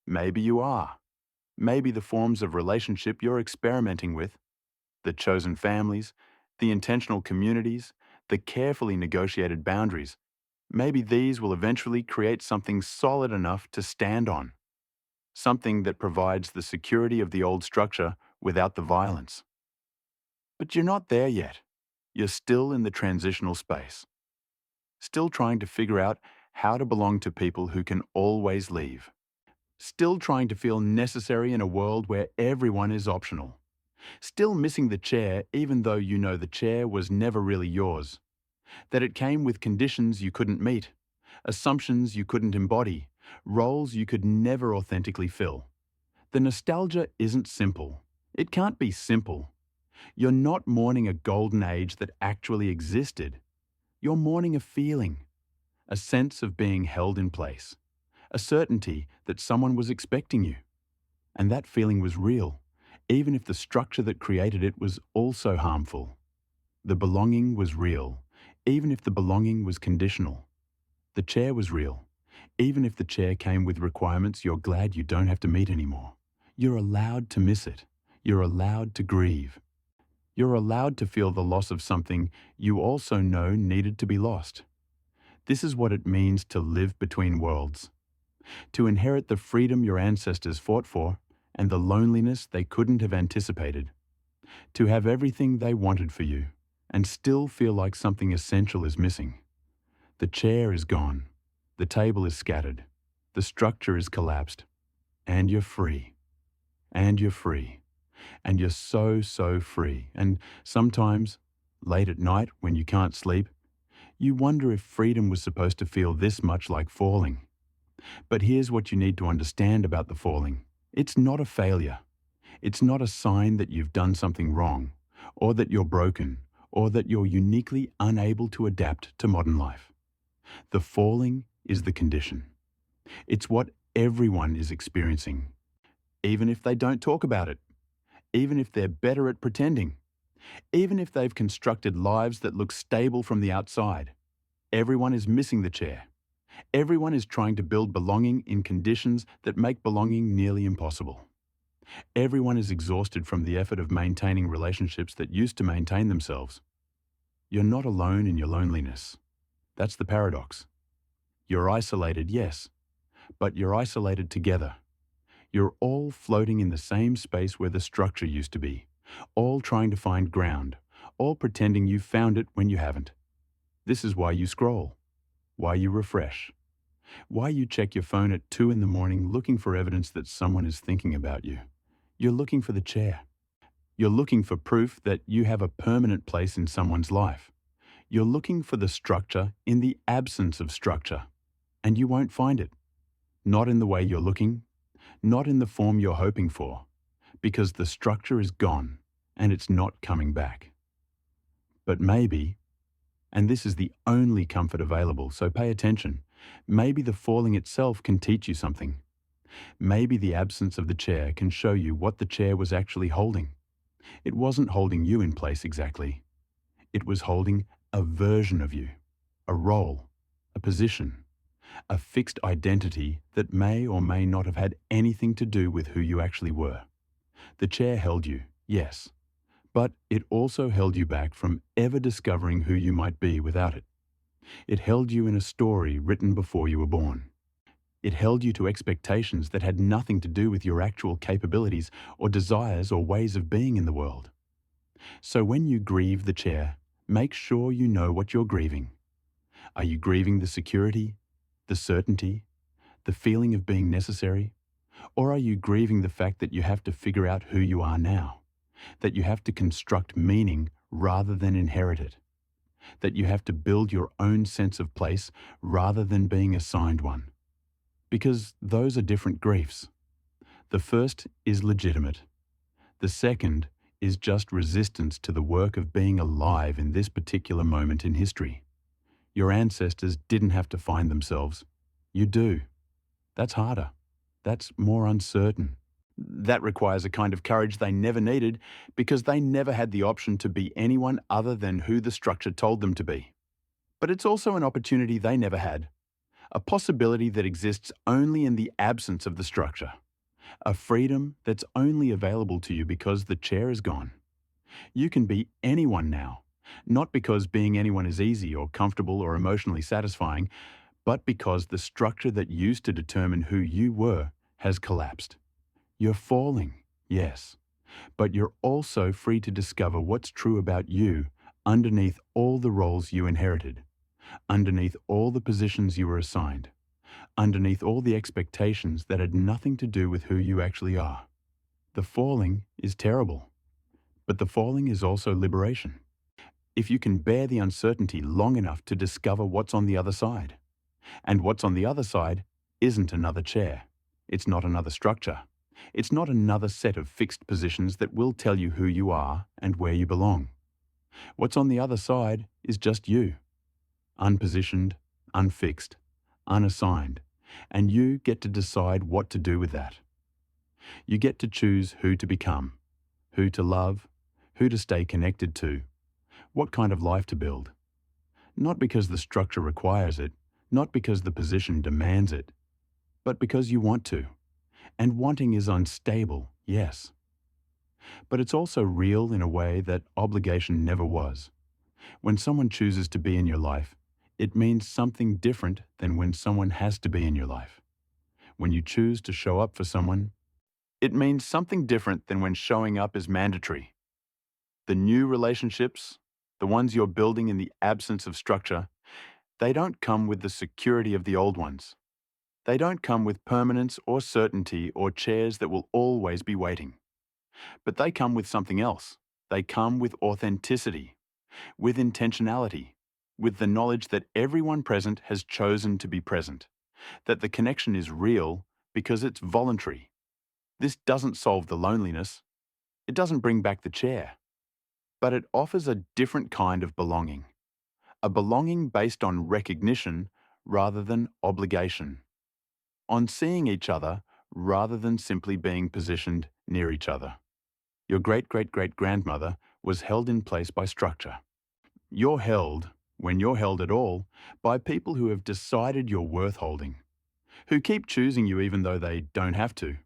Maybe you are. Maybe the forms of relationship you're experimenting with, the chosen families, the intentional communities, the carefully negotiated boundaries, maybe these will eventually create something solid enough to stand on, something that provides the security of the old structure without the violence. But you're not there yet. You're still in the transitional space, still trying to figure out how to belong to people who can always leave, still trying to feel necessary in a world where everyone is optional. Still missing the chair even though you know the chair was never really yours, that it came with conditions you couldn't meet, assumptions you couldn't embody, roles you could never authentically fill, The nostalgia isn't simple. It can't be simple. You're not mourning a golden age that actually existed. You're mourning a feeling, a sense of being held in place, a certainty that someone was expecting you. And that feeling was real, even if the structure that created it was also harmful. The belonging was real, even if the belonging was conditional. The chair was real, even if the chair came with requirements you're glad you don't have to meet anymore. You're allowed to miss it. You're allowed to grieve. You're allowed to feel the loss of something you also know needed to be lost. This is what it means to live between worlds. To inherit the freedom your ancestors fought for and the loneliness they couldn't have anticipated. To have everything they wanted for you and still feel like something essential is missing. The chair is gone. The table is scattered. The structure is collapsed. And you're free. And you're free. And you're so, so free. And sometimes, late at night when you can't sleep, you wonder if freedom was supposed to feel this much like falling. But here's what you need to understand about the falling. It's not a failure. It's not a sign that you've done something wrong, or that you're broken, or that you're uniquely unable to adapt to modern life. The falling is the condition. It's what everyone is experiencing, even if they don't talk about it, even if they're better at pretending, even if they've constructed lives that look stable from the outside. Everyone is missing the chair. Everyone is trying to build belonging in conditions that make belonging nearly impossible. Everyone is exhausted from the effort of maintaining relationships that used to maintain themselves. You're not alone in your loneliness. That's the paradox. You're isolated, yes, but you're isolated together. You're all floating in the same space where the structure used to be, all trying to find ground, all pretending you found it when you haven't. This is why you scroll, why you refresh, why you check your phone at 2 in the morning looking for evidence that someone is thinking about you. You're looking for the chair. You're looking for proof that you have a permanent place in someone's life. You're looking for the structure in the absence of structure, and you won't find it. Not in the way you're looking, not in the form you're hoping for, because the structure is gone and it's not coming back. But maybe, and this is the only comfort available, so pay attention, maybe the falling itself can teach you something. Maybe the absence of the chair can show you what the chair was actually holding. It wasn't holding you in place exactly. It was holding a version of you, a role, a position, a fixed identity that may or may not have had anything to do with who you actually were. The chair held you, yes, but it also held you back from ever discovering who you might be without it. It held you in a story written before you were born. It held you to expectations that had nothing to do with your actual capabilities or desires or ways of being in the world. So when you grieve the chair, make sure you know what you're grieving. Are you grieving the security, the certainty, the feeling of being necessary? Or are you grieving the fact that you have to figure out who you are now? That you have to construct meaning rather than inherit it? That you have to build your own sense of place rather than being assigned one? Because those are different griefs. The first is legitimate. The second is just resistance to the work of being alive in this particular moment in history. Your ancestors didn't have to find themselves. You do. That's harder. That's more uncertain. That requires a kind of courage they never needed because they never had the option to be anyone other than who the structure told them to be. But it's also an opportunity they never had. A possibility that exists only in the absence of the structure. A freedom that's only available to you because the chair is gone. You can be anyone now, not because being anyone is easy or comfortable or emotionally satisfying, but because the structure that used to determine who you were has collapsed. You're falling, yes, but you're also free to discover what's true about you underneath all the roles you inherited, underneath all the positions you were assigned, underneath all the expectations that had nothing to do with who you actually are. The falling is terrible, but the falling is also liberation. If you can bear the uncertainty long enough to discover what's on the other side. And what's on the other side isn't another chair. It's not another structure. It's not another set of fixed positions that will tell you who you are and where you belong. What's on the other side is just you, unpositioned, unfixed, unassigned, and you get to decide what to do with that. You get to choose who to become, who to love, who to stay connected to, what kind of life to build. Not because the structure requires it, not because the position demands it, but because you want to. And wanting is unstable, yes. But it's also real in a way that obligation never was. When someone chooses to be in your life, it means something different than when someone has to be in your life. When you choose to show up for someone, it means something different than when showing up is mandatory. The new relationships, the ones you're building in the absence of structure, they don't come with the security of the old ones. They don't come with permanence or certainty or chairs that will always be waiting. But they come with something else. They come with authenticity, with intentionality, with the knowledge that everyone present has chosen to be present, that the connection is real because it's voluntary. This doesn't solve the loneliness. It doesn't bring back the chair. But it offers a different kind of belonging. A belonging based on recognition rather than obligation. On seeing each other rather than simply being positioned near each other. Your great-great-great-grandmother was held in place by structure. You're held, when you're held at all, by people who have decided you're worth holding, who keep choosing you even though they don't have to,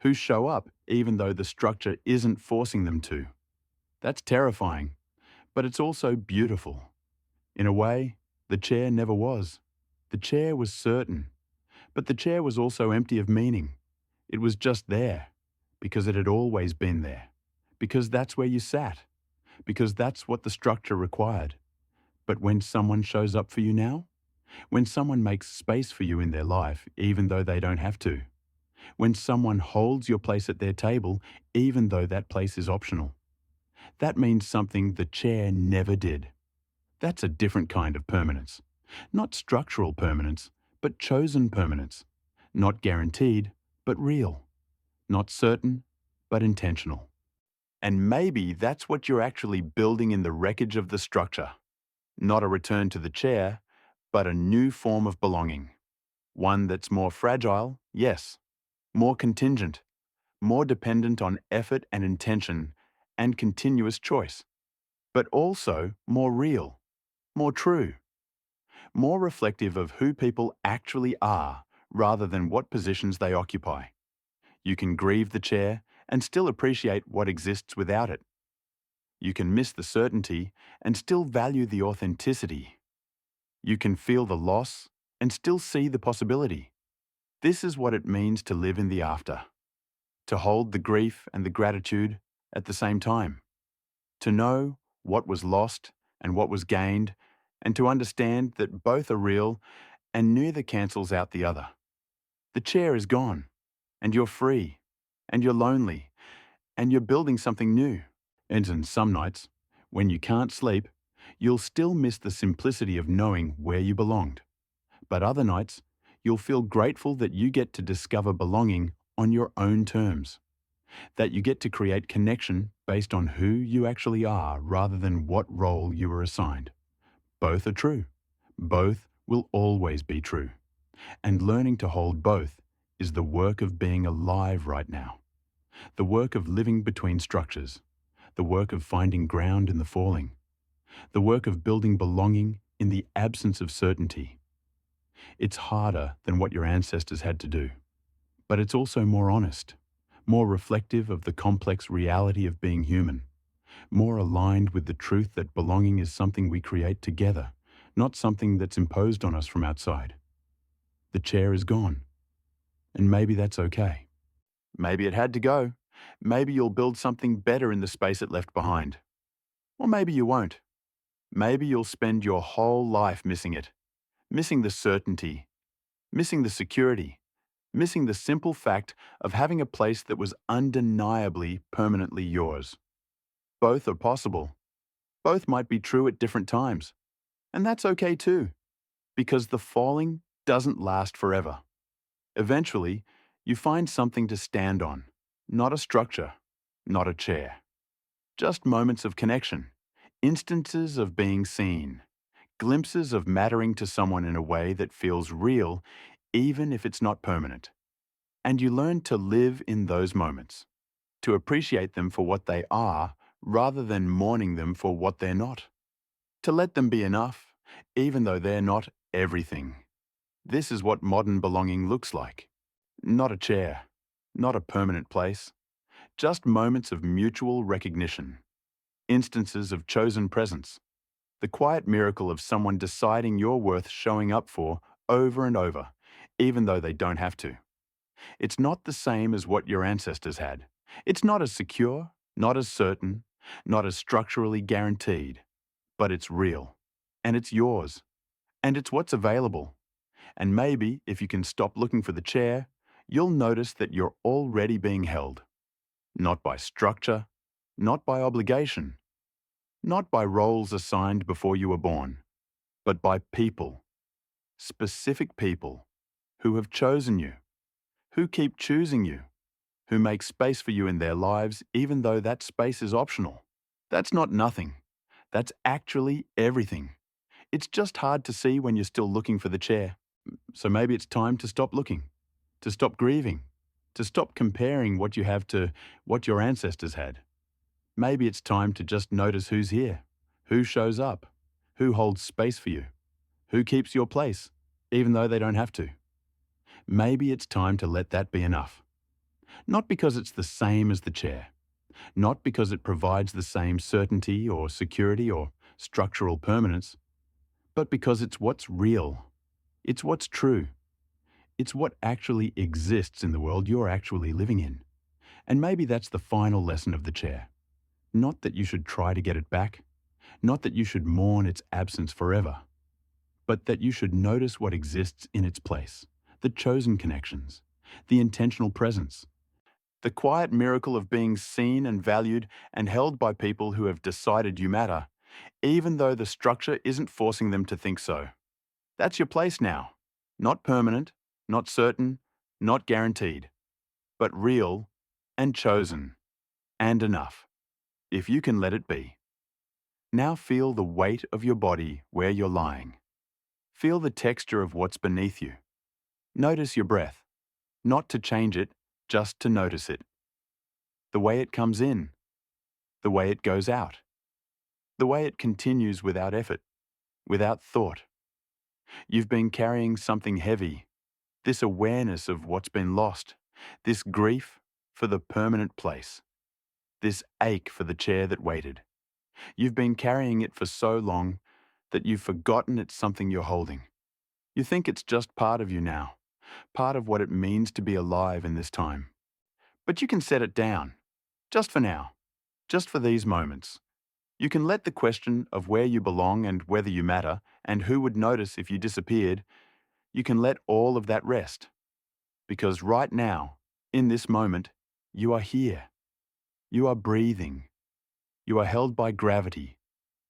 who show up even though the structure isn't forcing them to. That's terrifying, but it's also beautiful. In a way, the chair never was. The chair was certain, but the chair was also empty of meaning. It was just there, because it had always been there, because that's where you sat, because that's what the structure required. But when someone shows up for you now, when someone makes space for you in their life even though they don't have to, when someone holds your place at their table even though that place is optional, that means something the chair never did. That's a different kind of permanence. Not structural permanence, but chosen permanence. Not guaranteed, but real. Not certain, but intentional. And maybe that's what you're actually building in the wreckage of the structure. Not a return to the chair, but a new form of belonging. One that's more fragile, yes. More contingent. More dependent on effort and intention and continuous choice. But also more real. More true. More reflective of who people actually are rather than what positions they occupy. You can grieve the chair and still appreciate what exists without it. You can miss the certainty and still value the authenticity. You can feel the loss and still see the possibility. This is what it means to live in the after. To hold the grief and the gratitude at the same time. To know what was lost and what was gained, and to understand that both are real and neither cancels out the other. The chair is gone, and you're free, and you're lonely, and you're building something new. And on some nights, when you can't sleep, you'll still miss the simplicity of knowing where you belonged. But other nights, you'll feel grateful that you get to discover belonging on your own terms, that you get to create connection based on who you actually are rather than what role you were assigned. Both are true. Both will always be true. And learning to hold both is the work of being alive right now. The work of living between structures. The work of finding ground in the falling. The work of building belonging in the absence of certainty. It's harder than what your ancestors had to do, but it's also more honest, more reflective of the complex reality of being human, more aligned with the truth that belonging is something we create together, not something that's imposed on us from outside. The chair is gone, and maybe that's okay. Maybe it had to go. Maybe you'll build something better in the space it left behind. Or maybe you won't. Maybe you'll spend your whole life missing it, missing the certainty, missing the security, missing the simple fact of having a place that was undeniably permanently yours. Both are possible. Both might be true at different times. And that's okay too, because the falling doesn't last forever. Eventually, You find something to stand on, not a structure, not a chair. Just moments of connection, instances of being seen, glimpses of mattering to someone in a way that feels real, even if it's not permanent. And you learn to live in those moments, to appreciate them for what they are rather than mourning them for what they're not. To let them be enough, even though they're not everything. This is what modern belonging looks like. Not a chair, not a permanent place, just moments of mutual recognition, instances of chosen presence, the quiet miracle of someone deciding you're worth showing up for over and over, even though they don't have to. It's not the same as what your ancestors had. It's not as secure, not as certain, not as structurally guaranteed, but it's real. And it's yours. And it's what's available. And maybe, if you can stop looking for the chair, you'll notice that you're already being held. Not by structure, not by obligation, not by roles assigned before you were born, but by people, specific people, who have chosen you, who keep choosing you, who make space for you in their lives even though that space is optional. That's not nothing. That's actually everything. It's just hard to see when you're still looking for the chair. So maybe it's time to stop looking, to stop grieving, to stop comparing what you have to what your ancestors had. Maybe it's time to just notice who's here, who shows up, who holds space for you, who keeps your place, even though they don't have to. Maybe it's time to let that be enough. Not because it's the same as the chair, not because it provides the same certainty or security or structural permanence, but because it's what's real. It's what's true. It's what actually exists in the world you're actually living in. And maybe that's the final lesson of the chair. Not that you should try to get it back, not that you should mourn its absence forever, but that you should notice what exists in its place, the chosen connections, the intentional presence, the quiet miracle of being seen and valued and held by people who have decided you matter, even though the structure isn't forcing them to think so. That's your place now. Not permanent, not certain, not guaranteed, but real and chosen and enough, if you can let it be. Now feel the weight of your body where you're lying. Feel the texture of what's beneath you. Notice your breath, not to change it, just to notice it. The way it comes in, the way it goes out, the way it continues without effort, without thought. You've been carrying something heavy, this awareness of what's been lost, this grief for the permanent place, this ache for the chair that waited. You've been carrying it for so long that you've forgotten it's something you're holding. You think it's just part of you now, part of what it means to be alive in this time. But you can set it down, just for now, just for these moments. You can let the question of where you belong and whether you matter and who would notice if you disappeared, you can let all of that rest. Because right now, in this moment, you are here. You are breathing. You are held by gravity,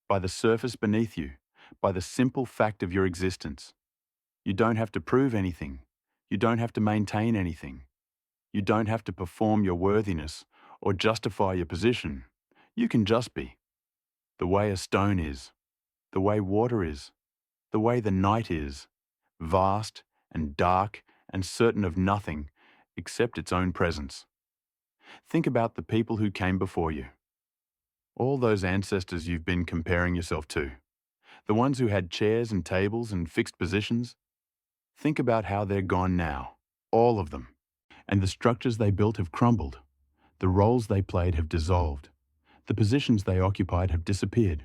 by the surface beneath you, by the simple fact of your existence. You don't have to prove anything. You don't have to maintain anything. You don't have to perform your worthiness or justify your position. You can just be. The way a stone is, the way water is, the way the night is, vast and dark and certain of nothing except its own presence. Think about the people who came before you. All those ancestors you've been comparing yourself to. The ones who had chairs and tables and fixed positions. Think about how they're gone now. All of them. And the structures they built have crumbled. The roles they played have dissolved. The positions they occupied have disappeared.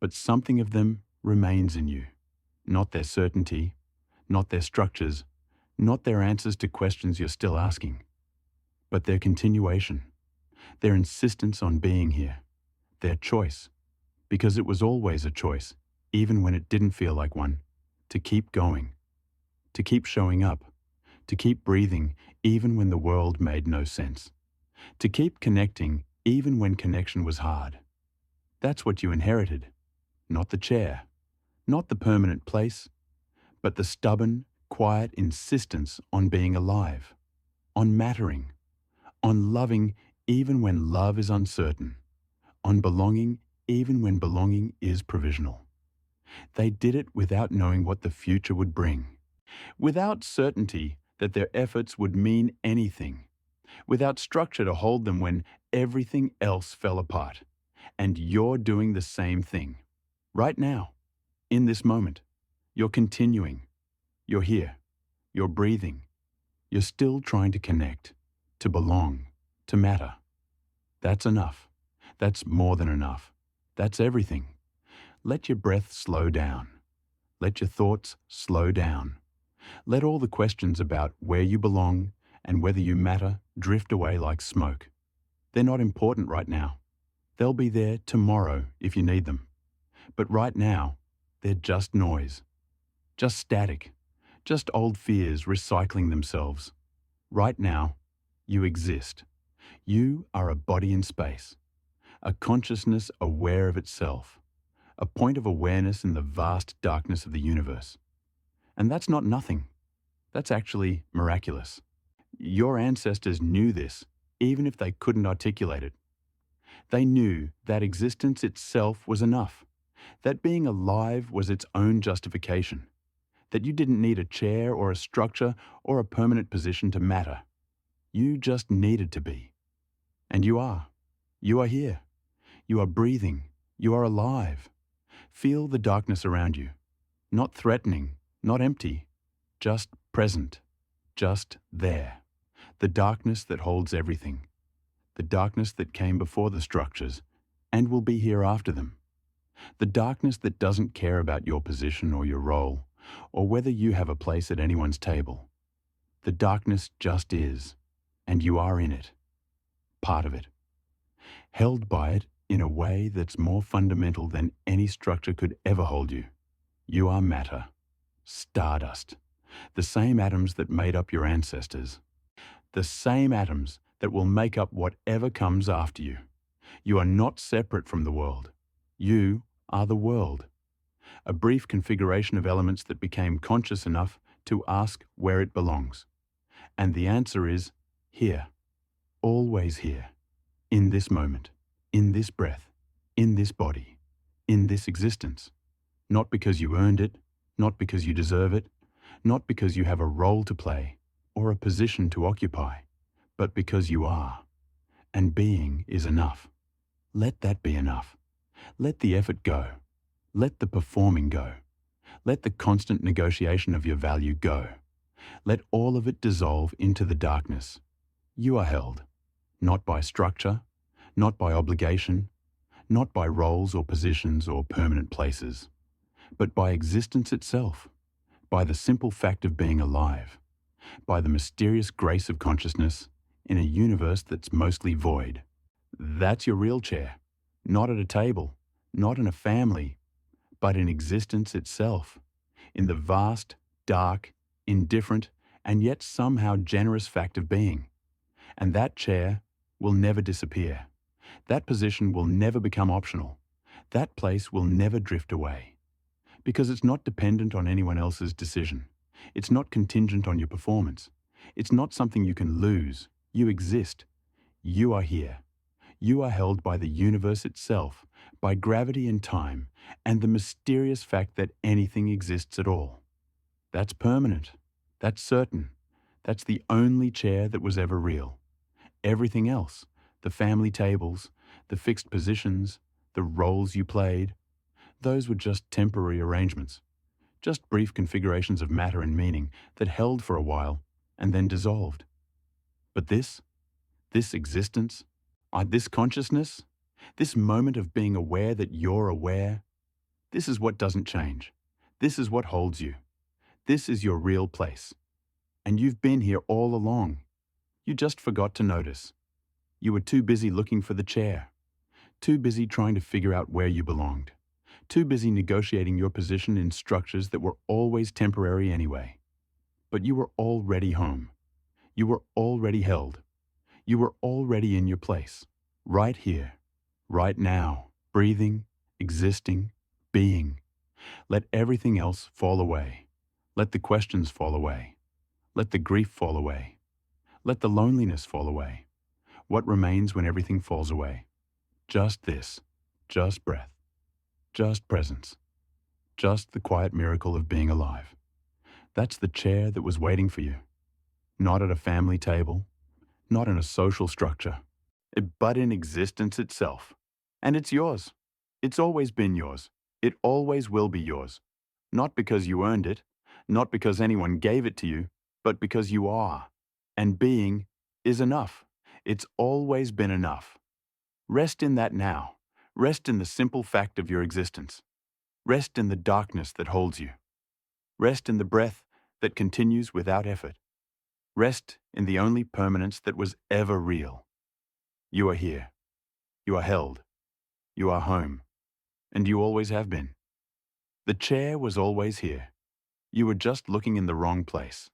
But something of them remains in you. Not their certainty, not their structures, not their answers to questions you're still asking, but their continuation, their insistence on being here, their choice, because it was always a choice, even when it didn't feel like one, to keep going, to keep showing up, to keep breathing even when the world made no sense, to keep connecting even when connection was hard. That's what you inherited, not the chair, not the permanent place, but the stubborn, quiet insistence on being alive. on mattering, on loving even when love is uncertain, on belonging even when belonging is provisional. They did it without knowing what the future would bring, without certainty that their efforts would mean anything, without structure to hold them when everything else fell apart. And you're doing the same thing. Right now, in this moment, you're continuing. You're here. You're breathing. You're still trying to connect, to belong, to matter. That's enough. That's more than enough. That's everything. Let your breath slow down. Let your thoughts slow down. Let all the questions about where you belong and whether you matter drift away like smoke. They're not important right now. They'll be there tomorrow if you need them. But right now, they're just noise, just static, just old fears recycling themselves. Right now, you exist. You are a body in space, a consciousness aware of itself, a point of awareness in the vast darkness of the universe. And that's not nothing. That's actually miraculous. Your ancestors knew this, even if they couldn't articulate it. They knew that existence itself was enough, that being alive was its own justification, that you didn't need a chair or a structure or a permanent position to matter. You just needed to be. And you are. You are here. You are breathing. You are alive. Feel the darkness around you. Not threatening, not empty, just present, just there. The darkness that holds everything. The darkness that came before the structures and will be here after them. The darkness that doesn't care about your position or your role, or whether you have a place at anyone's table. The darkness just is, and you are in it, part of it, held by it in a way that's more fundamental than any structure could ever hold you. You are matter, stardust, the same atoms that made up your ancestors, the same atoms that will make up whatever comes after you. You are not separate from the world. You are the world. A brief configuration of elements that became conscious enough to ask where it belongs. And the answer is here, always here, in this moment, in this breath, in this body, in this existence. Not because you earned it, not because you deserve it, not because you have a role to play or a position to occupy, but because you are. And being is enough. Let that be enough. Let the effort go. Let the performing go. Let the constant negotiation of your value go. Let all of it dissolve into the darkness. You are held, not by structure, not by obligation, not by roles or positions or permanent places, but by existence itself, by the simple fact of being alive, by the mysterious grace of consciousness in a universe that's mostly void. That's your real chair, not at a table, not in a family, but in existence itself, in the vast, dark, indifferent, and yet somehow generous fact of being. And that chair will never disappear. That position will never become optional. That place will never drift away. Because it's not dependent on anyone else's decision. It's not contingent on your performance. It's not something you can lose. You exist. You are here. You are held by the universe itself, by gravity and time, and the mysterious fact that anything exists at all. That's permanent. That's certain. That's the only chair that was ever real. Everything else, the family tables, the fixed positions, the roles you played, those were just temporary arrangements, just brief configurations of matter and meaning that held for a while and then dissolved. But this existence, this consciousness, this moment of being aware that you're aware, this is what doesn't change. This is what holds you. This is your real place. And you've been here all along. You just forgot to notice. You were too busy looking for the chair, too busy trying to figure out where you belonged, too busy negotiating your position in structures that were always temporary anyway. But you were already home. You were already held. You were already in your place, right here, right now, breathing, existing, being. Let everything else fall away. Let the questions fall away. Let the grief fall away. Let the loneliness fall away. What remains when everything falls away? Just this. Just breath. Just presence. Just the quiet miracle of being alive. That's the chair that was waiting for you. Not at a family table, not in a social structure, but in existence itself. And it's yours. It's always been yours. It always will be yours. Not because you earned it, not because anyone gave it to you, but because you are. And being is enough. It's always been enough. Rest in that now. Rest in the simple fact of your existence. Rest in the darkness that holds you. Rest in the breath that continues without effort. Rest in the only permanence that was ever real. You are here. You are held. You are home. And you always have been. The chair was always here. You were just looking in the wrong place.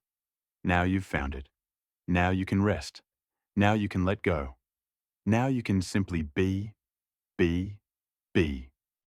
Now you've found it. Now you can rest. Now you can let go. Now you can simply be, be, be.